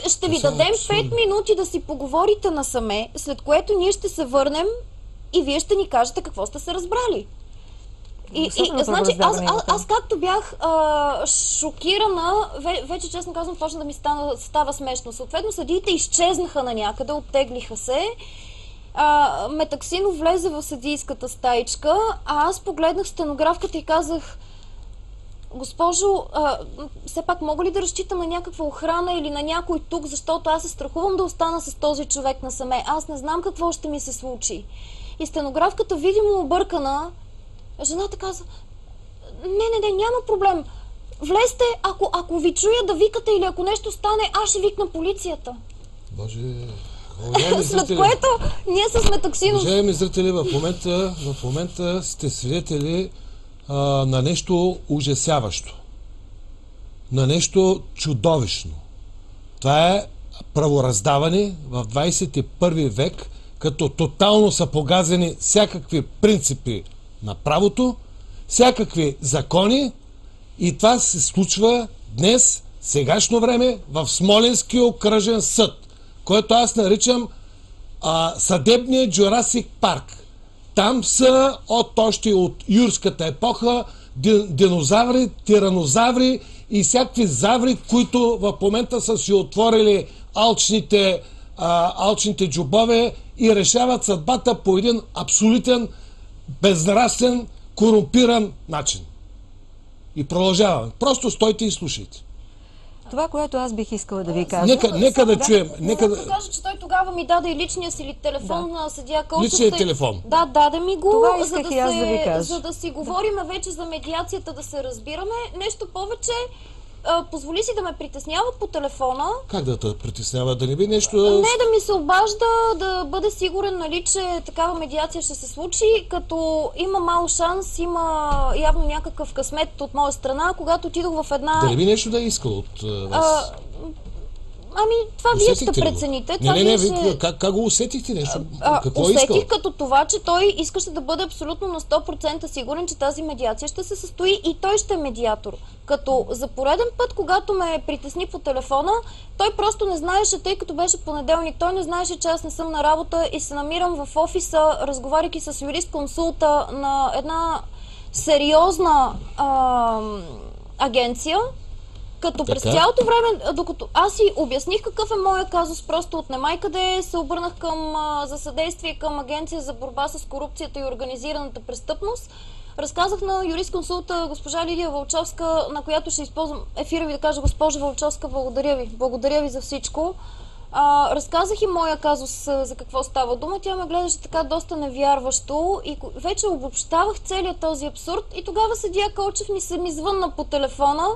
Speaker 2: Ще ви дадем 5 минути да си поговорите насаме, след което ние ще се върнем и вие ще ни кажете какво сте се разбрали. Значи, аз както бях шокирана, вече честно казвам, почна да ми става смешно. Съответно, съдиите изчезнаха на някъде, оттеглиха се. Метаксинов влезе в съдийската стаичка, а аз погледнах стенографката и казах, госпожо, все пак мога ли да разчитам на някаква охрана или на някой тук, защото аз се страхувам да остана с този човек насаме. Аз не знам какво ще ми се случи. И стенографката, видимо объркана, жената каза, не, няма проблем. Влезте, ако ви чуя да викате или ако нещо стане, аз ще викна полицията.
Speaker 1: Боже,
Speaker 2: след което ние с Метаксинов...
Speaker 1: Уважаеми зрители, в момента сте свидетели на нещо ужасяващо. На нещо чудовищно. Това е правораздаване в 21 век, като тотално са погазени всякакви принципи на правото, всякакви закони, и това се случва днес, сегашно време, в Смолянския окръжен съд, който аз наричам съдебния Джурасик парк. Там са още от юрската епоха динозаври, тиранозаври и всякакви заври, които в момента са си отворили алчните джобове и решават съдбата по един абсолютен, безнравствен, корумпиран начин. И продължаваме. Просто стойте и слушайте.
Speaker 7: Това, което аз бих искала да ви кажа...
Speaker 1: Нека да чуем.
Speaker 2: Нека да кажа, че той тогава ми даде и личния си телефон на съдия Колчев.
Speaker 1: Личният телефон.
Speaker 2: Да, даде ми го,
Speaker 7: Това исках и аз да ви кажа.
Speaker 2: за да си говорим вече за медиацията, да се разбираме. Нещо повече, позволи си да ме притеснява по телефона.
Speaker 1: Как да те притеснява? Да не би нещо...
Speaker 2: Не, да ми се обажда, да бъде сигурен, нали, че такава медиация ще се случи, като има мал шанс, има явно някакъв късмет от моя страна, когато отидох в една...
Speaker 1: Да не би нещо да е искал от вас?
Speaker 2: Ами, това вие ще прецените.
Speaker 1: Как го усетихте нещо? Какво
Speaker 2: усетих като това, че той искаше да бъде абсолютно на 100% сигурен, че тази медиация ще се състои и той ще е медиатор. Като за пореден път, когато ме притесни по телефона, той просто не знаеше, тъй като беше понеделник, той не знаеше, че аз не съм на работа и се намирам в офиса, разговаряйки с юрист-консулта на една сериозна агенция. Като през цялото време, докато аз си обясних какъв е моя казус, просто от немай къде се обърнах за съдействие към Агенция за борба с корупцията и организираната престъпност, разказах на юрисконсулта госпожа Лидия Вълчовска, на която ще използвам ефира ви да кажа: госпожа Вълчовска, благодаря ви за всичко. Разказах и моя казус за какво става дума. Тя ме гледаше така доста невярващо и вече обобщавах целият този абсурд и тогава съдия Колчев ми звънна по телефона.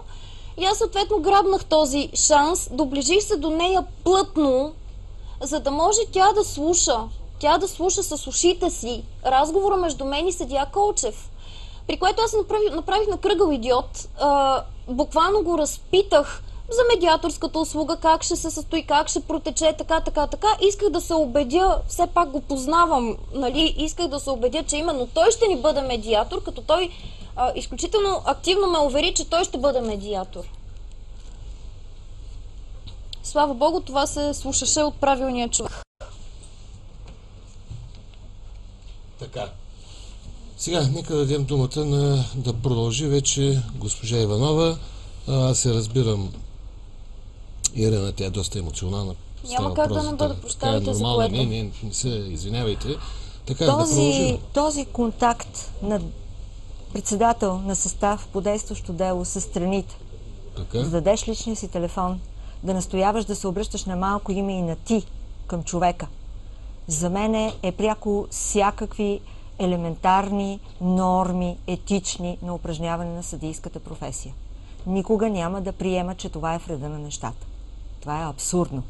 Speaker 2: И аз съответно грабнах този шанс, доближих се до нея плътно, за да може тя да слуша с ушите си разговора между мен и съдия Колчев. При което аз направих на кръгъл идиот, буквално го разпитах за медиаторската услуга, как ще се състои, как ще протече, така. Исках да се убедя, все пак го познавам, нали, исках да се убедя, че именно той ще ни бъде медиатор, като той изключително активно ме увери, че той ще бъде медиатор. Слава Богу, това се слушаше от правилния човек.
Speaker 1: Така. Сега, нека дадем думата да продължи вече госпожа Иванова. Аз се разбирам, Ирена, тя е доста емоционална.
Speaker 2: Няма как да не бъде, прощавайте за което.
Speaker 1: Не се извинявайте. Така, да продължим.
Speaker 7: Този контакт на председател на състав по действащо дело с страните, да дадеш личния си телефон, да настояваш да се обръщаш на малко име и на ти към човека, за мен е пряко всякакви елементарни норми, етични на упражняване на съдийската професия. Никога няма да приема, че това е в реда на нещата. Това е абсурдно.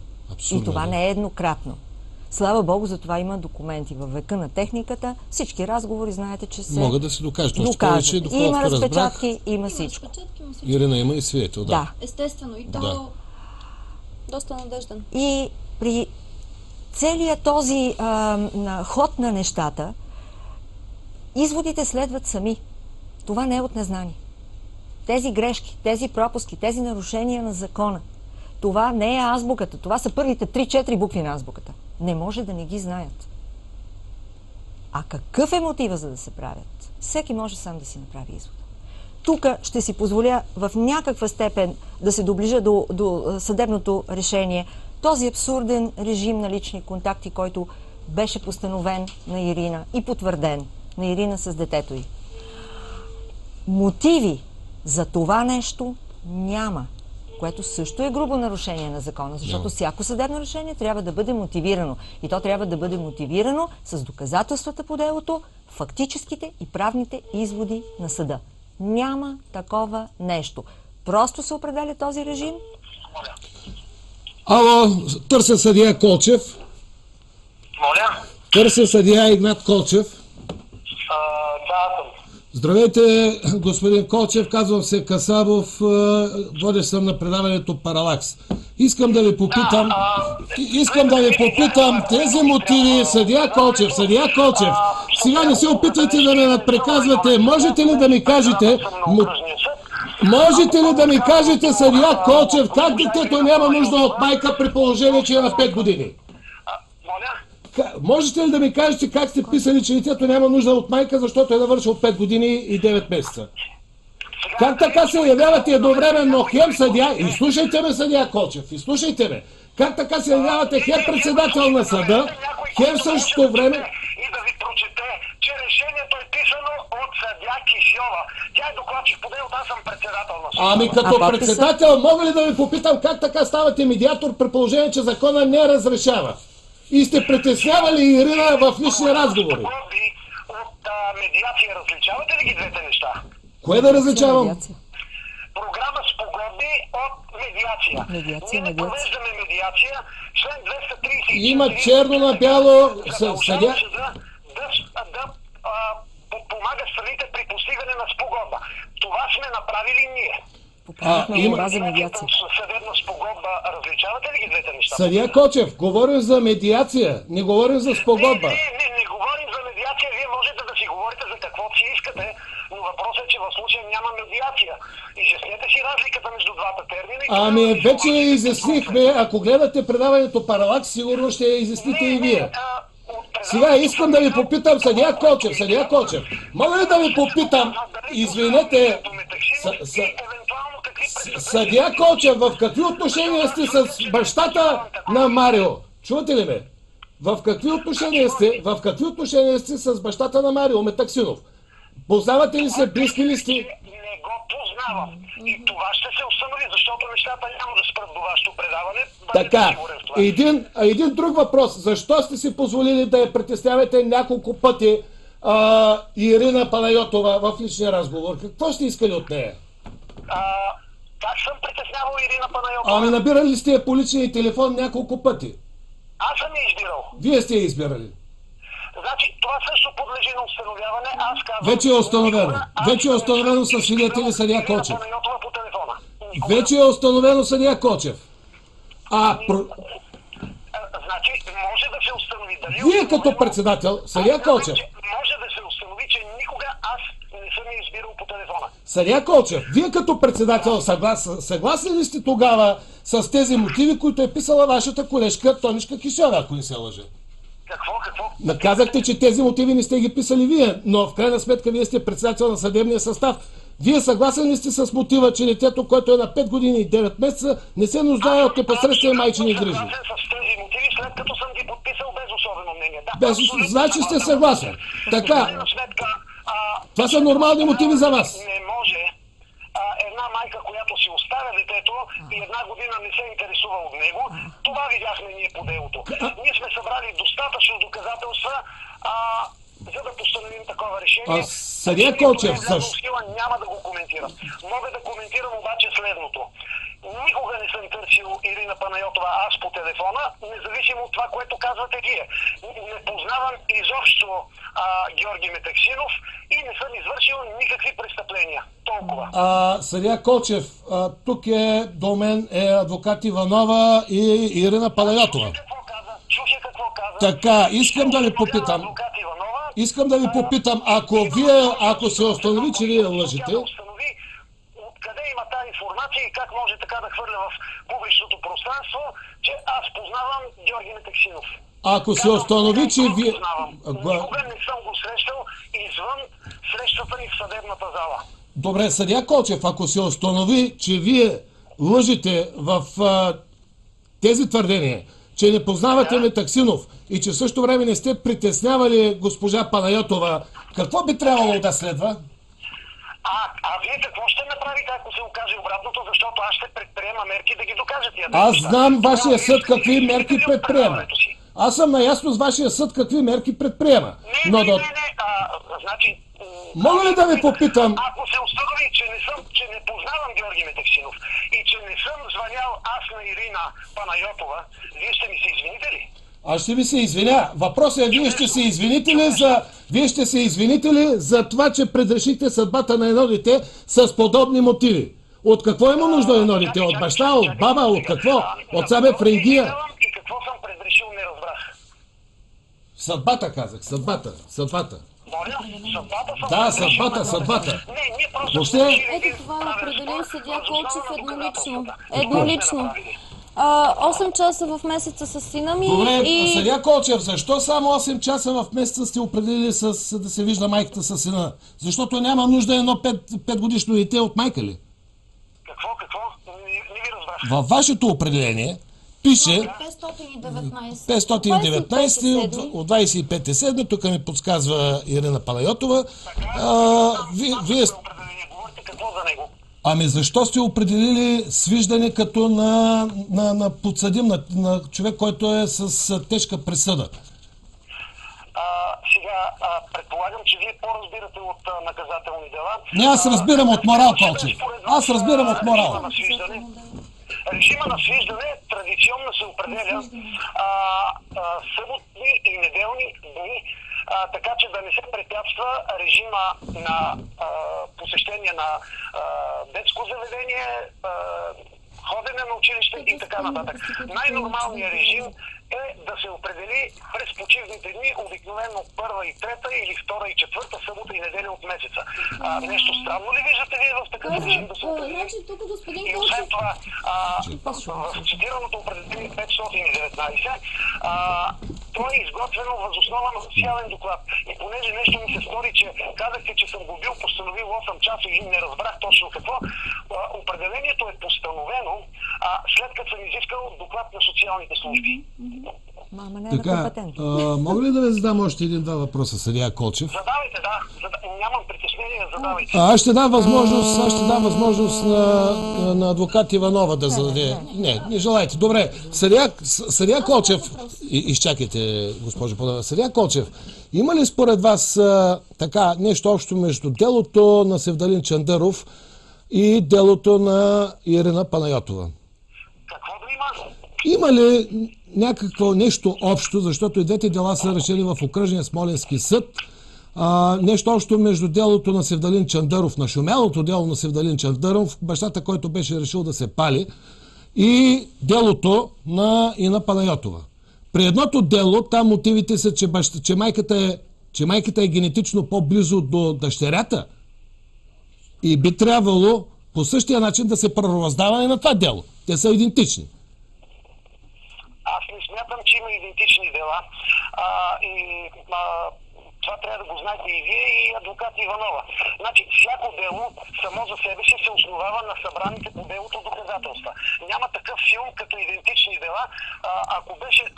Speaker 7: И това не е еднократно. Слава Богу, за това има документи. Във века на техниката всички разговори, знаете, че се
Speaker 1: могат да се докажат.
Speaker 7: Има разпечатки, има всичко.
Speaker 1: Ирина, има и свидетел, да.
Speaker 2: Естествено, и то доста надежден.
Speaker 7: И при целият този ход на нещата, изводите следват сами. Това не е от незнание. Тези грешки, тези пропуски, тези нарушения на закона, това не е азбуката. Това са първите 3-4 букви на азбуката. Не може да не ги знаят. А какъв е мотива за да се правят? Всеки може сам да си направи извод. Тук ще си позволя в някаква степен да се доближа до съдебното решение. Този абсурден режим на лични контакти, който беше постановен на Ирина и потвърден на Ирина с детето й. Мотиви за това нещо няма, което също е грубо нарушение на закона, защото всяко съдебно решение трябва да бъде мотивирано. И то трябва да бъде мотивирано с доказателствата по делото, фактическите и правните изводи на съда. Няма такова нещо. Просто се определя този режим.
Speaker 1: Ало, търся съдия Колчев.
Speaker 8: Моля?
Speaker 1: Търся съдия Игнат Колчев.
Speaker 8: Да, съм.
Speaker 1: Здравейте, господин Колчев, казвам се Касабов, водещ съм на предаването Паралакс. Искам да ви попитам тези мотиви, съдия Колчев, сега не се опитвайте да ме надпреказвате, можете ли да ми кажете, съдия Колчев, как детето няма нужда от майка при положение, че е на 5 години? Можете ли да ми кажете как сте писали, че детето няма нужда от майка, защото е навършил 5 години и 9 месеца? Как така се явявате едновременно хем съдия, изслушайте ме, съдия Колчев, изслушайте ме, как така се явявате хем председател на съда, хем в същото време...
Speaker 8: И да ви прочете, че че решението е писано от съдия Кишиова. Тя е докладчик по делото, аз съм председател на съда.
Speaker 1: Ами като председател, мога ли да ви попитам как така ставате медиатор при положение, че закона не разрешава? И сте притеснявали Ирина в лични разговори?
Speaker 8: От медиация различавате ли ги двете неща?
Speaker 1: Кое да различавам?
Speaker 8: Програма спогодби от медиация. Ние не провеждаме медиация. Член 234...
Speaker 1: Има черно на бяло съдя...
Speaker 8: да подпомага страните при постигане на спогодба. Това сме направили ние. Съдебна спогодба, различавате ли ги двете неща?
Speaker 1: Съдия Кочев, говорим за медиация, не говорим за спогодба.
Speaker 8: Не говорим за медиация, вие можете да си говорите за каквото си искате, но въпросът е, че в случая няма медиация. Изяснете си разликата между двата термина.
Speaker 1: Ами вече изяснихме, ако гледате предаването Паралакс, сигурно ще изясните и вие. Сега искам да ви попитам, съдия Кочев, мога ли да ви попитам, извинете, съдия Кочев, в какви отношения сте с бащата на Марио? Чувате ли ме? В какви отношения сте с бащата на Марио Метаксинов? Познавате ли се, близки ли сте?
Speaker 8: Не го познавам. И това ще се установи, защото нещата няма да спрат до вашето предаване.
Speaker 1: Така, един друг въпрос. Защо сте си позволили да я притеснявате няколко пъти Ирина Панайотова в личния разговор? Какво сте искали от нея?
Speaker 8: Как съм притеснявал Ирина Панайотова?
Speaker 1: Ами набирали сте я по личния телефон няколко пъти.
Speaker 8: Аз съм я избирал.
Speaker 1: Вие сте я избирали.
Speaker 8: Значи, това също подлежи на установяване. Аз казвам...
Speaker 1: Вече е установено. Вече е установено със свидетели съдия Кочев. Вече е установено съдия Кочев.
Speaker 8: Значи, може да се установи дали...
Speaker 1: Вие като председател, съдия Кочев.
Speaker 8: Може да се установи, че никога аз не съм я избирал по телефона.
Speaker 1: Съдия Кочев, вие като председател съгласни ли сте тогава с тези мотиви, които е писала вашата колежка Тонишка Кишева, ако не се лъже?
Speaker 8: Какво?
Speaker 1: Казахте, че тези мотиви не сте ги писали вие, но в крайна сметка вие сте председател на съдебния състав. Вие съгласен ли сте с мотива, че детето, което е на 5 години и 9 месеца, не се нуждае от непосредствени майчини грижи?
Speaker 8: Аз съм съгласен с тези мотиви, след като съм ги подписал без особено мнение. Да,
Speaker 1: значи сте съгласен. Така, това са нормални мотиви за вас.
Speaker 8: Не може една майка, която си оставя детето и една година не се интересува от него. Това видяхме ние по делото. Ние сме събрали достатъчно доказателства, за да постановим такова решение.
Speaker 1: Съдия Кочев,
Speaker 8: няма да го коментирам. Мога да коментирам обаче следното. Никога не съм търсил Ирина Панайотова аз по телефона, независимо от това, което казвате вие. Не познавам изобщо Георги Метаксинов и не съм извършил никакви престъпления. Толкова.
Speaker 1: Съдия Кочев, тук до мен е адвокат Иванова и Ирина Панайотова.
Speaker 8: Чухе какво каза.
Speaker 1: Така, искам да ви попитам, ако се установи, че вие лъжете,
Speaker 8: къде има тази информация и как може така да хвърля в публичното пространство, че аз познавам Георги Метаксинов.
Speaker 1: Ако се установи, че вие...
Speaker 8: Никога не съм го срещал извън срещата ни в съдебната зала.
Speaker 1: Добре, съдия Кочев, ако се установи, че вие лъжете в тези твърдения, че не познавате Метаксинов и че в същото време не сте притеснявали госпожа Панайотова, какво би трябвало да следва?
Speaker 8: Вие какво ще направите, ако се окаже обратното, защото аз ще предприема мерки да ги докажа тия
Speaker 1: неща? Аз знам вашия съд какви мерки предприема. Аз съм наясно с вашия съд какви мерки предприема.
Speaker 8: Значи...
Speaker 1: Мога ли да ви попитам?
Speaker 8: Ако се установи, че не познавам Георги Метаксинов и че не съм звънял аз на Ирина Панайотова, вие ще ми се извините ли?
Speaker 1: Аз ще ви се извиня. Въпросът е, вие ще се извините ли за това, че предрешихте съдбата на едно дете с подобни мотиви? От какво има нужда едно дете? От баща, от баба, от какво? От себе Фрейдия?
Speaker 8: И какво съм предрешил, не разбрах.
Speaker 1: Съдбата казах, съдбата. Съдбата.
Speaker 2: Ето това е определил съдия Колчев еднолично. 8 часа в месеца с сина ми.
Speaker 1: Добре, съдия Колчев, защо само 8 часа в месеца сте определили да се вижда майката с сина? Защото няма нужда едно 5 годишно дете от майка ли?
Speaker 8: Какво? Не ви разбрах.
Speaker 1: Във вашето определение пише
Speaker 2: 519.
Speaker 1: 519 от 25.7. Тук ми подсказва Ирина Панайотова. Вие...
Speaker 8: Говорите какво за него?
Speaker 1: Ами защо сте определили свиждане като на подсъдим, на човек, който е с тежка присъда?
Speaker 8: Сега, предполагам, че вие по-разбирате от наказателни дела.
Speaker 1: Не, аз разбирам от морал, Колчев. Аз разбирам от морал.
Speaker 8: Режима на свиждане традиционно се определя съботни и неделни дни, така че да не се препятства режима на посещение на детско заведение, ходене на училище и така нататък. Най-нормалният режим е да се определи през почивните дни, обикновено първа и трета или втора и четвърта събота и неделя от месеца. Нещо странно ли виждате вие в такъв режим да се определи? И освен това, в цитираното определение 519, то е изготвено въз основа на социален доклад. И понеже нещо ми се стори, че казахте, че съм го бил постановил 8 часа и не разбрах точно какво, определението е постановено след като съм изискал доклад на социалните служби.
Speaker 7: Мама не е
Speaker 1: Така,
Speaker 7: компетентна.
Speaker 1: мога ли да ви задам още един-два въпроса, съдия Колчев?
Speaker 8: Задавайте, да. Нямам притеснение, задавайте.
Speaker 1: Аз ще дам възможност на адвокат Иванова да зададе. Не желаете. Добре. Съдия Колчев, изчакайте, госпожо Подава. Съдия Колчев, има ли според вас така нещо общо между делото на Севдалин Чандъров и делото на Ирина Панайотова?
Speaker 8: Какво да има?
Speaker 1: Има ли някакво нещо общо, защото и двете дела са решени в окръжния Смолянски съд, нещо общо между делото на Севдалин Чандъров, на шумялото дело на Севдалин Чандъров, бащата, който беше решил да се пали, и делото на Ина Панайотова. При едното дело, там мотивите са, че майката е генетично по-близо до дъщерята и би трябвало по същия начин да се правораздава и на това дело. Те са идентични.
Speaker 8: Аз не смятам, че има идентични дела. Това трябва да го знаете и вие, и адвокат Иванова. Значи, всяко дело само за себе си се основава на събраните по делото доказателства. Няма такъв филм като идентични дела.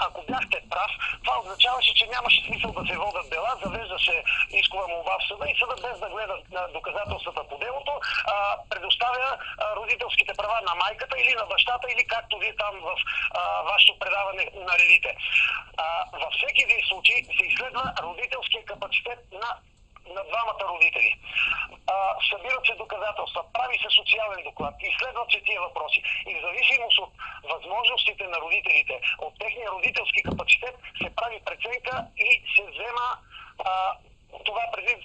Speaker 8: Ако бяхте прав, това означаваше, че нямаше смисъл да се водят дела, завежда се искова молба в съда и съда без да гледа доказателствата по делото, предоставя родителските права на майката или на бащата, или както вие там в вашето предаване наредите. Във всеки един случай се изследва родителския капацитет на двамата родители. Събират се доказателства, прави се социален доклад, изследват се тия въпроси. И в зависимост от възможностите на родителите, от техния родителски капацитет, се прави преценка и се взема това предвид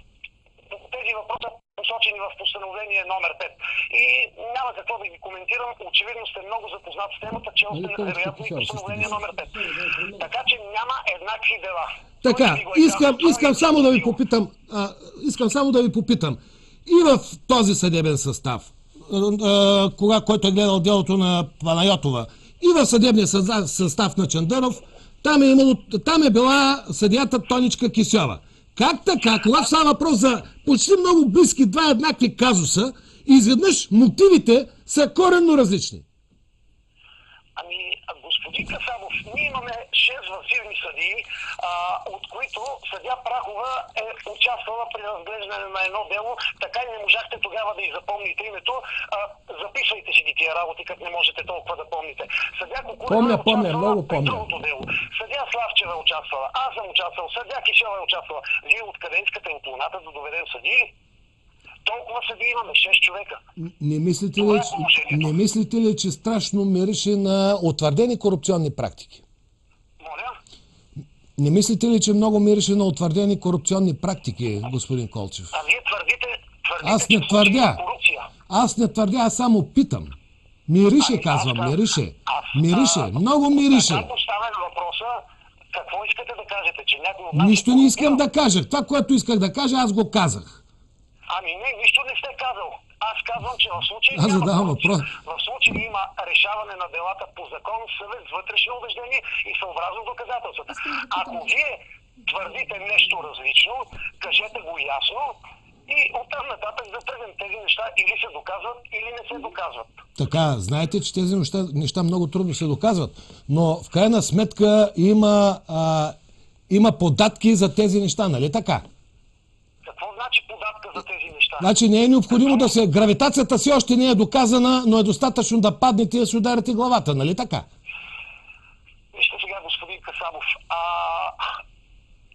Speaker 8: тези въпроси, посочени в постановление номер 5. И няма какво да ги коментирам. Очевидно сте много запознат с темата, че още вероятно и постановление номер 5. Така че няма еднакви дела.
Speaker 1: Така, искам само да ви попитам. И в този съдебен състав, който е гледал делото на Панайотова, и в съдебния състав на Чандъров, там е била съдията Тоничка Кисьова. Как така, когато става въпрос за почти много близки два еднакви казуса, изведнъж мотивите са коренно различни?
Speaker 8: Господин Касабов, ние имаме 6 въззивни съдии, от които съдия Прахова е участвала при разглеждане на едно дело, така и не можахте тогава да й запомните името. Записвайте си ги тия работи, като не можете толкова да помните. Съдия Кукурева
Speaker 1: помня, много помня.
Speaker 8: Другото дело. Съдия Славчева е участвала, аз съм участвал, съдия Кишева е участвала. Вие откъде искате от луната да доведем съдии? Толкова съдии имаме, 6 човека.
Speaker 1: Не мислите ли, че страшно мирише на утвърдени корупционни практики?
Speaker 8: Моля?
Speaker 1: Не мислите ли, че много мирише на утвърдени корупционни практики, господин Колчев?
Speaker 8: А вие твърдите,
Speaker 1: аз не твърдя. Аз не твърдя, аз само питам. Мирише, казвам, мирише. Мирише, много мирише.
Speaker 8: Така поставен въпроса, какво искате да кажете, че някой от нас...
Speaker 1: Нищо не искам да кажа. Това, което исках да кажа, аз го казах.
Speaker 8: Не, нищо не сте казал. Аз казвам, че в случай в случай има решаване на делата по закон, съвет, вътрешно убеждение и съобразно доказателствата. Ако вие твърдите нещо различно, кажете го ясно и оттам нататък да тръгнем тези неща или се доказват, или не се доказват.
Speaker 1: Така, знаете, че тези неща много трудно се доказват, но в крайна сметка има податки за тези неща, нали така?
Speaker 8: Какво значи податка за тези неща?
Speaker 1: Значи не е необходимо да се... Гравитацията си още не е доказана, но е достатъчно да паднете и да си ударите главата, нали така?
Speaker 8: Вижте сега, господин Касабов,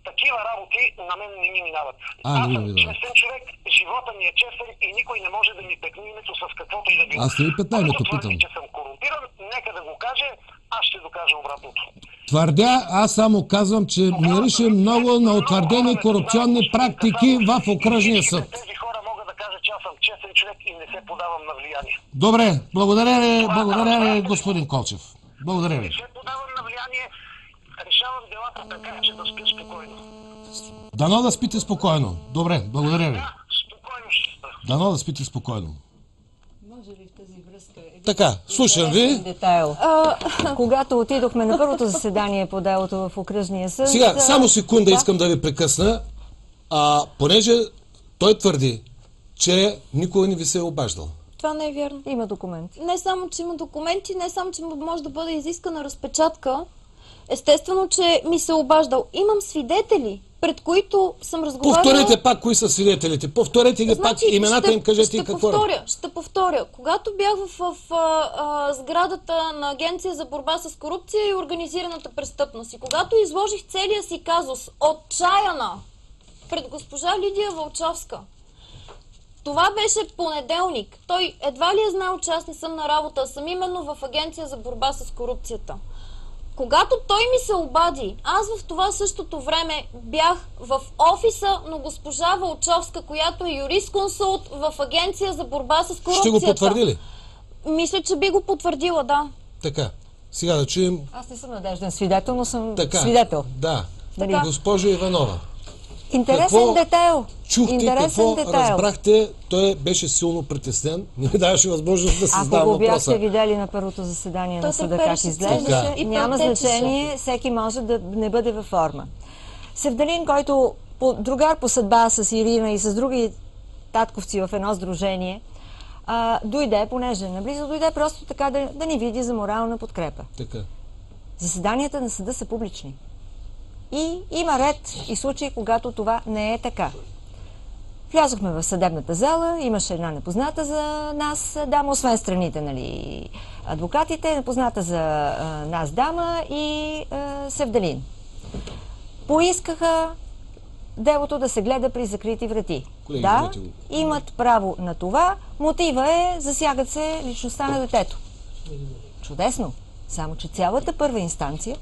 Speaker 8: такива работи на мен не ми минават. Аз съм честен човек, живота ми е честен и никой не може да ми петни името с каквото и да било.
Speaker 1: Аз не ви петна името,
Speaker 8: Който твърди,
Speaker 1: питам.
Speaker 8: че съм корумпиран, нека да го каже, аз ще докажа обратното.
Speaker 1: Твърдя, аз само казвам, че мирише много на утвърдени корупционни практики в окръжния съд.
Speaker 8: Тези хора могат да кажат, че аз съм честен човек и не се подавам на влияние.
Speaker 1: Добре, благодаря ви, господин Колчев. Благодаря ви.
Speaker 8: Не се подавам на влияние, решавам делата така, че да спя спокойно.
Speaker 1: Дано да спите спокойно. Добре, благодаря ви.
Speaker 8: Да, спокойно ще спя.
Speaker 1: Дано да спите спокойно.
Speaker 7: Може ли в тази връзка?
Speaker 1: Така, слушам ви.
Speaker 7: Детайл. Когато отидохме на първото заседание по делото в окръжния съд...
Speaker 1: Сега, само секунда искам да ви прекъсна. Понеже той твърди, че никой не ви се е обаждал.
Speaker 2: Това не е вярно.
Speaker 7: Има документи.
Speaker 2: Не само, че има документи, не само, че може да бъде изискана разпечатка. Естествено, че ми се обаждал. Имам свидетели, пред които съм разговаряла...
Speaker 1: Повторете пак кои са свидетелите. Повторете ги пак, имената им кажете и какво
Speaker 2: Ще повторя. Когато бях в сградата на Агенция за борба с корупция и организираната престъпност и когато изложих целия си казус отчаяна пред госпожа Лидия Вълчовска, това беше понеделник. Той едва ли е знал, че аз не съм на работа, а съм именно в Агенция за борба с корупцията. Когато той ми се обади, аз в това същото време бях в офиса на госпожа Вълчовска, която е юрисконсулт в Агенция за борба с корупцията.
Speaker 1: Ще го потвърди ли?
Speaker 2: Мисля, че би го потвърдила, да.
Speaker 1: Така, сега да чуем...
Speaker 7: Аз не съм надежден свидетел, но съм
Speaker 1: Така,
Speaker 7: свидетел.
Speaker 1: да.
Speaker 7: Нали?
Speaker 1: Госпожо Иванова.
Speaker 7: Интересен детайл.
Speaker 1: Чухте,
Speaker 7: Интересен
Speaker 1: какво
Speaker 7: детайл.
Speaker 1: разбрахте? Той беше силно притеснен. Не ми даваше възможност да се
Speaker 7: Ако
Speaker 1: задавам
Speaker 7: го бяхте
Speaker 1: въпроса.
Speaker 7: видели на първото заседание на
Speaker 2: Той
Speaker 7: съда
Speaker 2: трепереше
Speaker 7: как изглеждаше,
Speaker 1: Така.
Speaker 7: няма
Speaker 2: И той
Speaker 7: значение, всеки може да не бъде във форма. Севдалин, който другар по съдба с Ирина и с други татковци в едно сдружение, дойде, понеже наблизо, дойде просто така да ни види за морална подкрепа.
Speaker 1: Така.
Speaker 7: Заседанията на съда са публични. И има ред и случаи, когато това не е така. Влязохме в съдебната зала, имаше една непозната за нас дама, освен страните, нали, адвокатите, непозната за нас дама и Севдалин. Поискаха делото да се гледа при закрити врати.
Speaker 1: Колеги,
Speaker 7: да,
Speaker 1: гледайте го.
Speaker 7: имат право на това. Мотива е, засягат се личността на детето. Чудесно. Само че цялата първа инстанция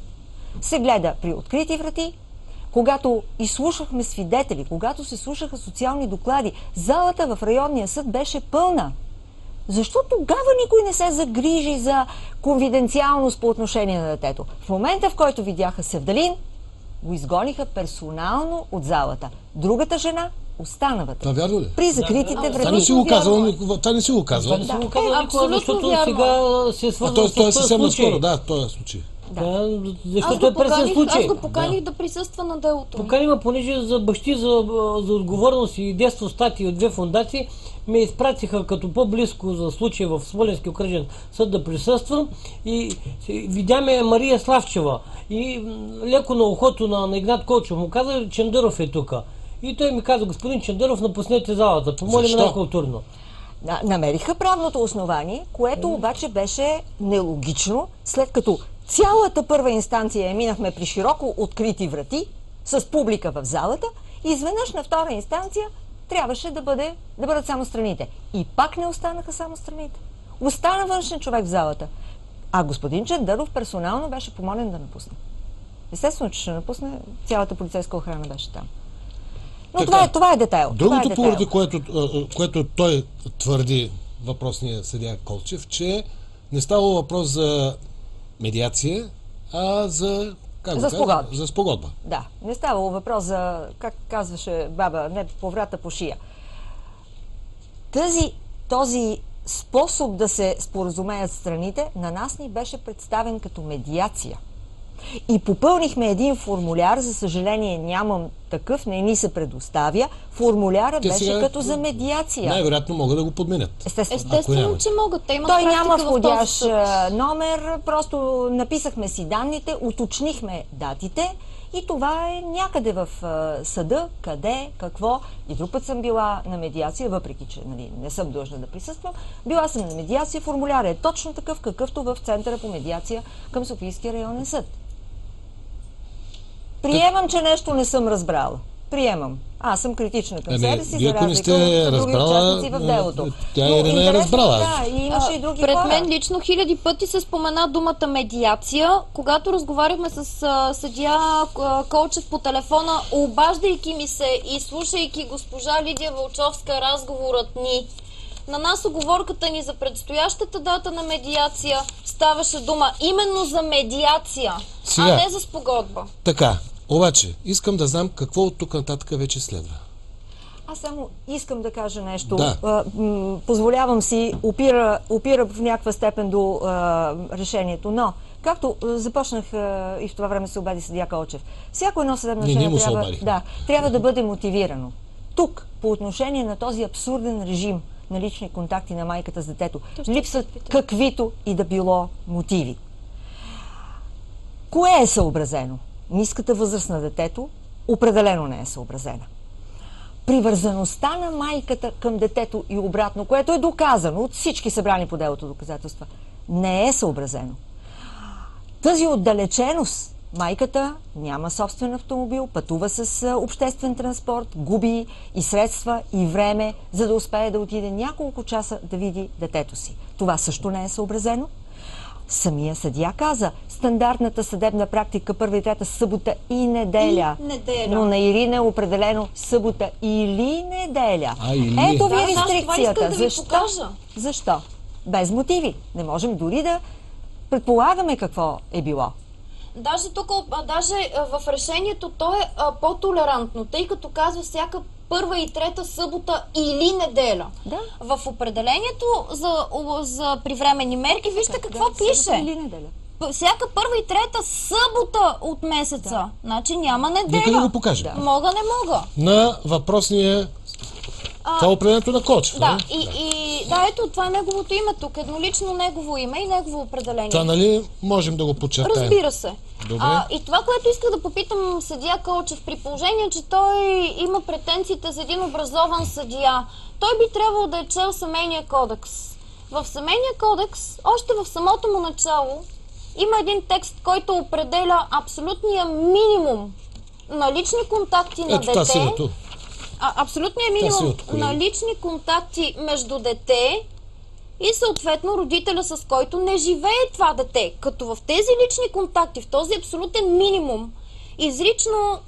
Speaker 7: се гледа при открити врати. Когато изслушахме свидетели, когато се слушаха социални доклади, залата в районния съд беше пълна. Защо тогава никой не се загрижи за конфиденциалност по отношение на детето? В момента, в който видяха Севдалин, го изгониха персонално от залата. Другата жена остана вътре.
Speaker 1: Това вярно ли?
Speaker 7: При закритите врати.
Speaker 1: Това не си го казал. Това не си го казал.
Speaker 3: Това не си го казал никога,
Speaker 2: абсолютно
Speaker 3: защото
Speaker 2: вярно.
Speaker 3: сега се свързва
Speaker 1: Той
Speaker 3: с
Speaker 1: е
Speaker 3: този
Speaker 1: съвсем
Speaker 3: случай.
Speaker 1: наскоро, да, този случай.
Speaker 3: Да, защото е пресен случай.
Speaker 2: Аз го поканих да присъства на делото.
Speaker 3: Поканим, понеже за бащи за отговорност и детство статии от две фондации ме изпратиха като по-близко за случай в Смоленски окръжен съд да присъствам и видяме Мария Славчева и леко на ухото на Игнат Колчев му каза, Чендъров е тук. И той ми каза, господин Чендъров, напуснете залата, помолим най-културно.
Speaker 7: Намериха правното основание, което обаче беше нелогично, след като цялата първа инстанция я минахме при широко открити врати, с публика в залата, и изведнъж на втора инстанция трябваше да бъдат само страните. И пак не останаха само страните. Остана външен човек в залата. А господин Чендъров персонално беше помолен да напусне. Естествено, че ще напусне, цялата полицейска охрана беше там. Но това е детайл.
Speaker 1: Другото, поради което той твърди, въпросния съдия Колчев, че не става въпрос за медиация, а за
Speaker 7: спогодба.
Speaker 1: За спогодба.
Speaker 7: Да, не става въпрос за, как казваше баба, не поврата по шия. Този способ да се споразумеят страните на нас ни беше представен като медиация. И попълнихме един формуляр, за съжаление нямам такъв, не ни се предоставя. Формуляра беше като за медиация.
Speaker 1: Най-вероятно могат да го подменят.
Speaker 2: Естествено, че могат. Те имат
Speaker 7: Той
Speaker 2: практика
Speaker 7: няма
Speaker 2: в
Speaker 7: входящ
Speaker 2: този съд.
Speaker 7: номер, просто написахме си данните, уточнихме датите и това е някъде в съда, къде, какво. И друг път съм била на медиация, въпреки че не съм длъжна да присъствам. Била съм на медиация, формуляр е точно такъв, какъвто в Центъра по медиация към Софийския районен съд. Приемам, че нещо не съм разбрала. Приемам. Аз съм критична към себе си, за разлика от други участници в делото.
Speaker 1: Тя не е разбрала.
Speaker 7: Да, и имаше и други
Speaker 2: Пред
Speaker 7: хора.
Speaker 2: мен лично хиляди пъти се спомена думата медиация, когато разговаряхме с съдия Колчев по телефона, обаждайки ми се и слушайки госпожа Лидия Вълчовска разговорът ни. На нас оговорката ни за предстоящата дата на медиация ставаше дума именно за медиация, а не за спогодба.
Speaker 1: Така, обаче, искам да знам какво от тук нататък вече следва.
Speaker 7: Аз само искам да кажа нещо.
Speaker 1: Да.
Speaker 7: Позволявам си, опира в някаква степен до решението, но както започнах и в това време се обади съдия Колчев, всяко едно съдебно решение трябва да бъде мотивирано. Тук, по отношение на този абсурден режим на лични контакти на майката с детето, липсват каквито и да било мотиви. Кое е съобразено? Ниската възраст на детето определено не е съобразена. Привързаността на майката към детето и обратно, което е доказано от всички събрани по делото доказателства, не е съобразено. Тази отдалеченост, майката няма собствен автомобил, пътува с обществен транспорт, губи и средства, и време, за да успее да отиде няколко часа да види детето си. Това също не е съобразено. Самия съдия каза, стандартната съдебна практика първа и трета събота и неделя. Но на Ирина е определено събота или неделя. Ето ви рестрикцията. Защо? Без мотиви. Не можем дори да предполагаме какво е било.
Speaker 2: Даже в решението то е по-толерантно, тъй като казва всяка първа и трета събота или неделя.
Speaker 7: Да.
Speaker 2: В определението за привременни мерки, вижте какво пише.
Speaker 7: Или неделя.
Speaker 2: Всяка първа и трета събота от месеца. Да. Значи няма неделя.
Speaker 1: Нека да го покажем.
Speaker 2: Да. Мога, не мога.
Speaker 1: На въпросния... Това е определението на Колчев.
Speaker 2: Да, ето това е неговото име тук. Еднолично негово име и негово определение.
Speaker 1: Това, нали, можем да го подчертаем?
Speaker 2: Разбира се.
Speaker 1: Добре.
Speaker 2: И това, което исках да попитам съдия Колчев, при положение, че той има претенциите за един образован съдия, той би трябвало да е чел Семейния кодекс. В Семейния кодекс, още в самото му начало, има един текст, който определя абсолютния минимум на лични контакти на дете. Абсолютният минимум на лични контакти между дете и съответно родителя, с който не живее това дете. Като в тези лични контакти, в този абсолютен минимум, изрично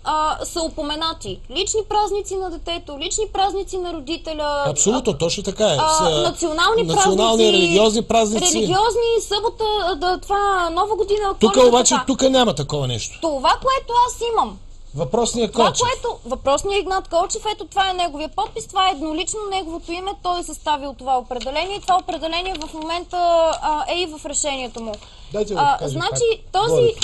Speaker 2: са упоменати лични празници на детето, лични празници на родителя.
Speaker 1: Абсолютно, точно така е.
Speaker 2: Национални
Speaker 1: празници, религиозни празници.
Speaker 2: Религиозни, събота, това Нова година.
Speaker 1: Тук обаче, тук няма такова нещо.
Speaker 2: Това, което аз имам,
Speaker 1: въпросният Колчев.
Speaker 2: Въпросният Игнат Колчев, ето това е неговия подпис, това е еднолично неговото име, той е съставил това определение и това определение в момента е и в решението му. Значи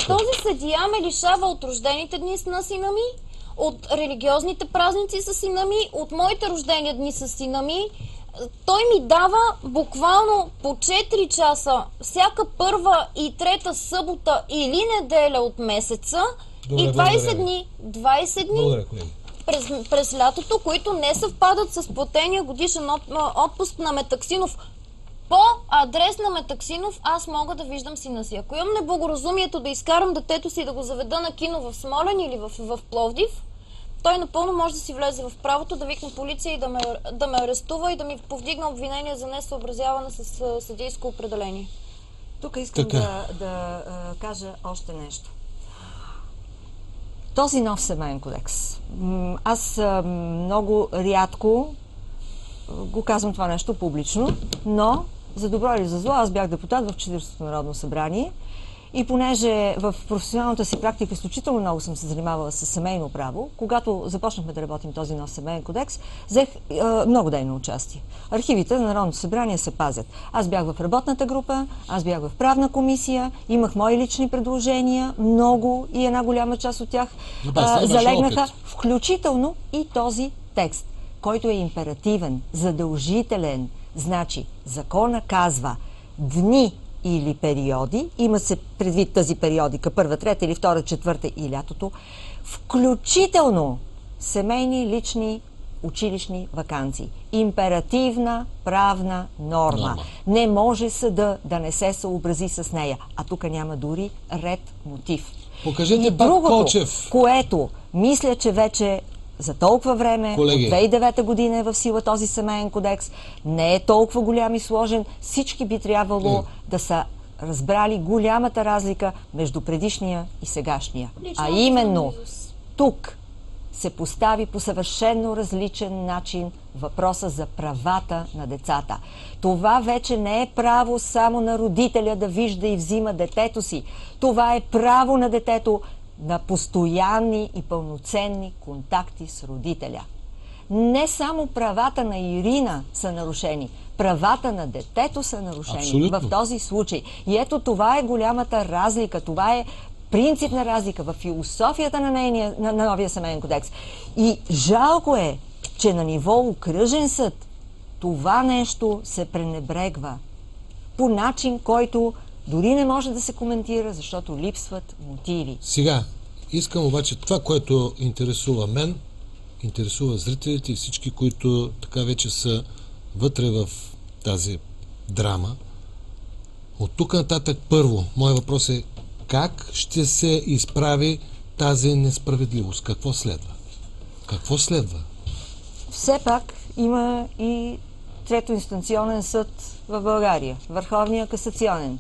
Speaker 2: този съдия ме лишава от рождените дни на сина ми, от религиозните празници с сина ми, от моите рождени дни с сина ми. Той ми дава буквално по 4 часа всяка първа и трета събота или неделя от месеца.
Speaker 1: Добре,
Speaker 2: и 20 дни през лятото, които не съвпадат с платения годишен отпуск на Метаксинов. По адрес на Метаксинов аз мога да виждам сина си. Ако имам неблагоразумието да изкарам детето си и да го заведа на кино в Смолян или в Пловдив, той напълно може да си влезе в правото да викне полиция и да ме арестува и да ми повдигна обвинение за несъобразяване с съдийско определение.
Speaker 7: Тук искам да кажа още нещо. Този нов семейен кодекс. Аз много рядко го казвам това нещо публично, но за добро или за зло, аз бях депутат в 40-то Народно събрание И понеже в професионалната си практика изключително много съм се занимавала с семейно право, когато започнахме да работим този нов семейен кодекс, взех много дейно участие. Архивите на Народното събрание се пазят. Аз бях в работната група, аз бях в правна комисия, имах мои лични предложения, много, и една голяма част от тях залегнаха, включително и този текст, който е императивен, задължителен. Значи, закона казва дни или периоди, има се предвид тази периодика, първа, трета или втора, четвърта и лятото, включително семейни, лични, училищни ваканции. Императивна правна норма. Не може съда да не се съобрази с нея. А тук няма дори ред мотив.
Speaker 1: Покажете
Speaker 7: и
Speaker 1: пак
Speaker 7: другото,
Speaker 1: Колчев.
Speaker 7: което мисля, че вече за толкова време,
Speaker 1: колеги,
Speaker 7: от 2009 година е в сила този семейен кодекс, не е толкова голям и сложен. Всички би трябвало да са разбрали голямата разлика между предишния и сегашния. А именно, тук се постави по съвършено различен начин въпроса за правата на децата. Това вече не е право само на родителя да вижда и взима детето си. Това е право на детето на постоянни и пълноценни контакти с родителя. Не само правата на Ирина са нарушени, правата на детето са нарушени. Абсолютно. В този случай. И ето това е голямата разлика, това е принципна разлика в философията на новия семейен кодекс. И жалко е, че на ниво окръжен съд това нещо се пренебрегва по начин, който дори не може да се коментира, защото липсват мотиви.
Speaker 1: Сега, искам обаче това, което интересува мен, интересува зрителите и всички, които така вече са вътре в тази драма. От тук нататък първо, моят въпрос е: как ще се изправи тази несправедливост? Какво следва? Какво следва?
Speaker 7: Все пак има и третоинстанционен съд в България, Върховния касационен.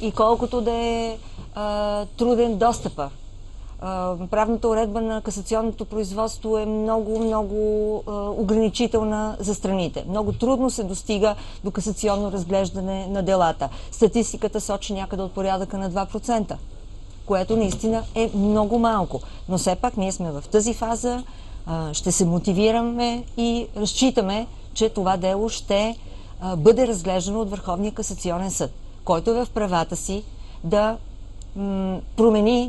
Speaker 7: И колкото да е труден достъпа, правната уредба на касационното производство е много ограничителна за страните. Много трудно се достига до касационно разглеждане на делата. Статистиката сочи някъде от порядъка на 2%, което наистина е много малко. Но все пак ние сме в тази фаза, ще се мотивираме и разчитаме, че това дело ще бъде разглеждано от Върховния касационен съд, който е в правата си да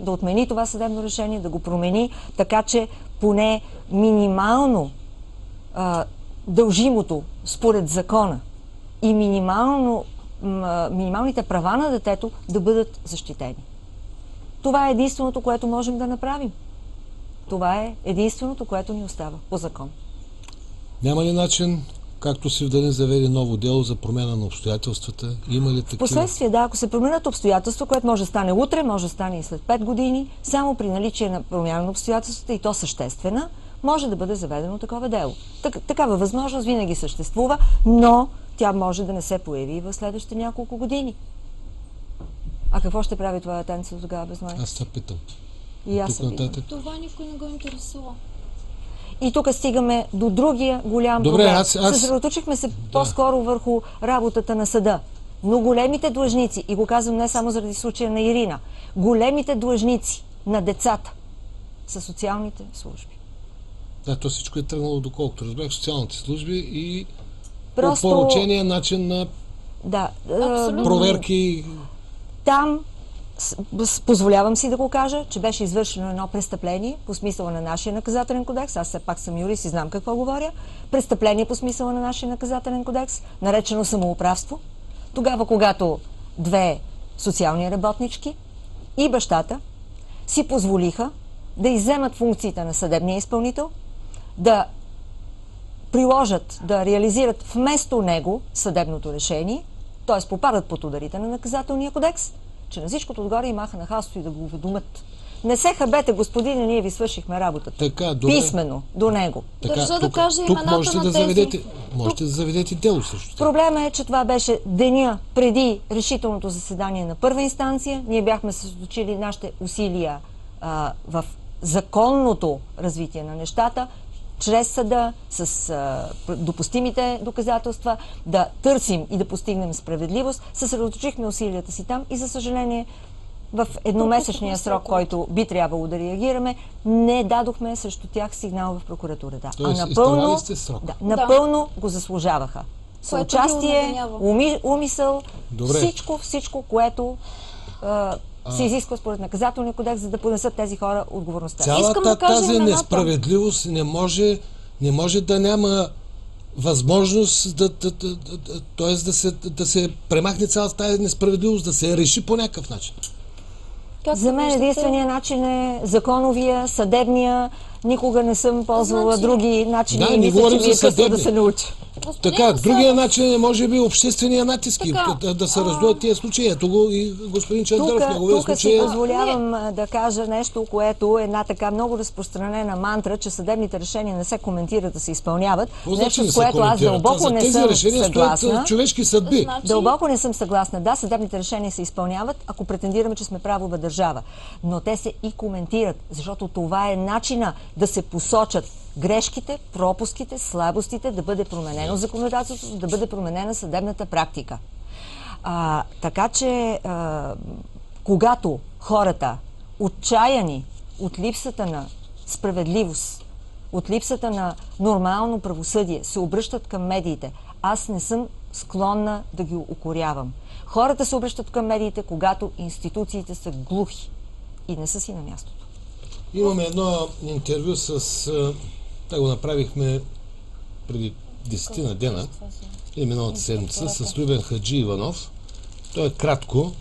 Speaker 7: отмени това съдебно решение, да го промени, така че поне минимално дължимото според закона и минималните права на детето да бъдат защитени. Това е единственото, което можем да направим. Това е единственото, което ни остава по закон.
Speaker 1: Няма ли начин, както Севдалин заведе ново дело за промяна на обстоятелствата? Има ли такива?
Speaker 7: Впоследствие, да, ако се променят обстоятелства, което може да стане утре, може да стане и след 5 години, само при наличие на промяна на обстоятелствата, и то съществена, може да бъде заведено такова дело. Такава възможност винаги съществува, но тя може да не се появи в следващите няколко години. А какво ще прави това детенце тогава без майка?
Speaker 1: Аз те питам.
Speaker 7: И аз се питам.
Speaker 2: Това никой не го интересува.
Speaker 7: И тук стигаме до другия голям проблем. Съсредоточихме се по-скоро върху работата на съда. Но големите длъжници, и го казвам не само заради случая на Ирина, големите длъжници на децата са социалните служби.
Speaker 1: Да, то всичко е тръгнало, доколкото разбрах, социалните служби и поручения начин на проверки. Там
Speaker 7: позволявам си да го кажа, че беше извършено едно престъпление по смисъла на нашия наказателен кодекс. Аз все пак съм юрист и знам какво говоря. Престъпление по смисъла на нашия наказателен кодекс, наречено самоуправство. Тогава, когато две социални работнички и бащата си позволиха да изземат функциите на съдебния изпълнител, да приложат, да реализират вместо него съдебното решение, т.е. попадат под ударите на наказателния кодекс, че на всичкото отгоре и маха на халството и да го уведомят. Не се хабете, господине, ние ви свършихме работата.
Speaker 1: Така, добре.
Speaker 7: Писмено, до него.
Speaker 2: Държа да кажа имената на тези.
Speaker 1: Можете да заведете дело също.
Speaker 7: Проблема е, че това беше деня преди решителното заседание на първа инстанция. Ние бяхме съсредоточили нашите усилия в законното развитие на нещата, чрез съда, с допустимите доказателства, да търсим и да постигнем справедливост. Съсредоточихме усилията си там и, за съжаление, в едномесечния срок, който би трябвало да реагираме, не дадохме срещу тях сигнал в прокуратурата.
Speaker 1: Тоест, изтървали сте срок.
Speaker 7: Напълно го заслужаваха. Съучастие, умисъл, всичко, което се изисква според наказателния кодекс, за да понесат тези хора отговорността.
Speaker 1: Цялата тази несправедливост не може да няма възможност да се премахне цялата тази несправедливост, да се реши по някакъв начин.
Speaker 7: За мен единственият начин е законовия, съдебния. Никога не съм ползвала други начини.
Speaker 1: Да, не говорим за съдебни.
Speaker 7: Да се науча.
Speaker 1: Така, другия начин е може би обществения натиск, да се раздуят тия случаи. Ето го и господин Чандаров в неговия случай.
Speaker 7: Тук си позволявам да кажа нещо, което е една така много разпространена мантра, че съдебните решения не се коментират, да се изпълняват. Нещо, с което аз дълбоко не съм съгласна.
Speaker 1: Човешки съдби.
Speaker 7: Дълбоко не съм съгласна. Да, съдебните решения се изпълняват, ако претендираме, че сме правова държава. Но те се и коментират, защото това е начина да се посочат грешките, пропуските, слабостите, да бъде променено законодателството, да бъде променена съдебната практика. Така че, когато хората, отчаяни от липсата на справедливост, от липсата на нормално правосъдие, се обръщат към медиите, аз не съм склонна да ги укорявам. Хората се обръщат към медиите, когато институциите са глухи и не са си на мястото.
Speaker 1: Имаме едно интервю го направихме преди 10 на дена, или миналата седмица, с Любен Хаджи Иванов. То е кратко.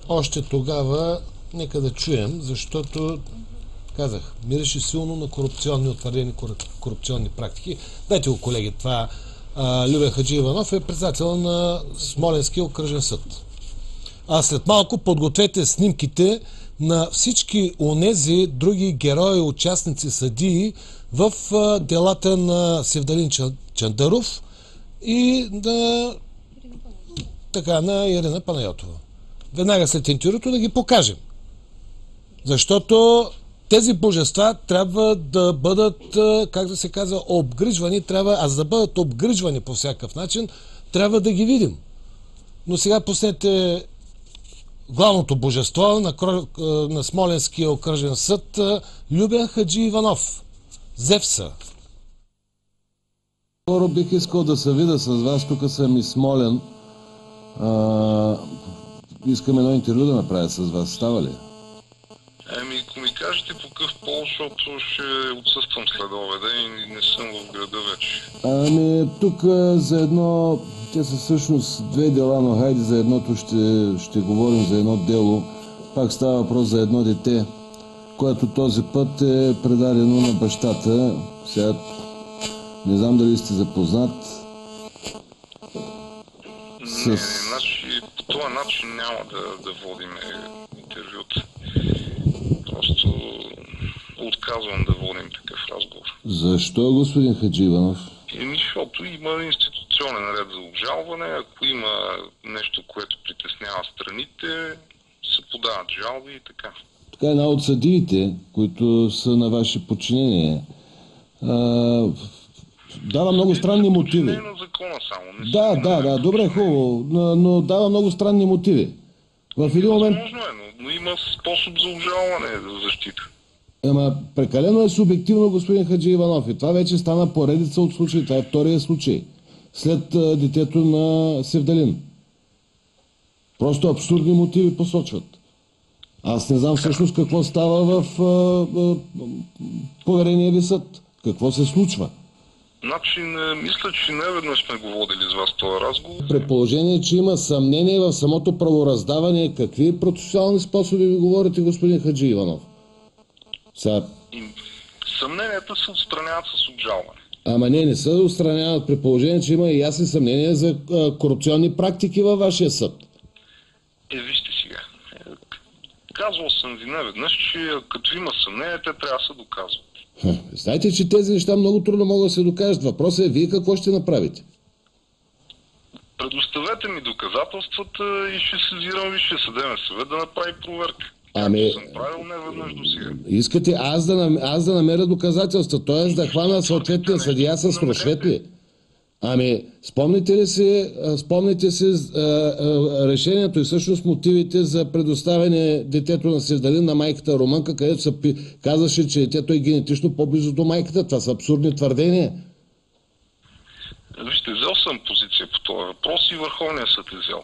Speaker 1: Още тогава, нека да чуем, защото, казах, мирише силно на корупционни, утвърдени корупционни практики. Дайте го, колеги, това Любен Хаджи Иванов е председател на Смоленския окръжен съд. А след малко подгответе снимките на всички онези други герои, участници, съдии в делата на Севдалин Чандаров и на Ирина Панайотова. Веднага след интервюто да ги покажем. Защото тези божества трябва да бъдат, как да се казва, обгрижвани, а за да бъдат обгрижвани по всякакъв начин, трябва да ги видим. Но сега пуснете главното божество на Смоленския окръжен съд Любен Хаджи Иванов. Зевса. Скоро бих искал да се видя с вас. Тук съм и Смолен. Искам едно интервю да направя с вас. Става ли?
Speaker 9: Ако ми кажете по какъв пол, защото ще отсъствам след обеда и не съм в града вече.
Speaker 1: Тук за едно... Те са всъщност две дела, но хайде за едното ще говорим за едно дело. Пак става въпрос за едно дете, което този път е предадено на бащата. Сега не знам дали сте запознат.
Speaker 9: Значи по този начин няма да водим интервюта. Просто отказвам да водим такъв разговор.
Speaker 1: Защо, господин Хаджи Иванов?
Speaker 9: Защото има институционен ред за обжалване. Ако има нещо, което притеснява страните, се подават жалби и така.
Speaker 1: Така една от съдиите, които са на ваше подчинение, дава много странни мотиви.
Speaker 9: Не на закона само.
Speaker 1: Да, добре, хубаво, но дава много странни мотиви. В един момент...
Speaker 9: Възможно е, но има способ за обжалване, за защита.
Speaker 1: Прекалено е субективно, господин Хаджи Иванов. И това вече стана поредица от случаи. Това е втория случай. След детето на Севдалин. Просто абсурдни мотиви посочват. Аз не знам всъщност какво става в поверения ви съд. Какво се случва?
Speaker 9: Значи, мисля, че не веднъж сме го водили с вас този разговор.
Speaker 1: При положение, че има съмнение в самото правораздаване, какви процесуални способи ви говорите, господин Хаджи Иванов?
Speaker 9: Съмненията се отстраняват с обжалване.
Speaker 1: Ама не се отстраняват при положение, че има и ясни съмнения за корупционни практики във вашия съд.
Speaker 9: Вижте сега. Казвал съм ви неведнъж, че като има съмнения, те трябва да се доказват.
Speaker 1: Знаете, че тези неща много трудно могат да се докажат. Въпросът е вие какво ще направите?
Speaker 9: Предоставете ми доказателствата и ще сезирам Висшия съдебен съвет да направи проверка. Съм правил неведнъж до сега.
Speaker 1: Искате аз да намеря доказателства, т.е. да хвана съответния съдия с рушвет ли? Ами, спомните си решението и всъщност мотивите за предоставяне детето на Севдалин на майката румънка, където се казваше, че детето е генетично по-близо до майката. Това са абсурдни твърдения.
Speaker 9: Вижте, взел съм позиция по този въпрос и Върховният съд е взел.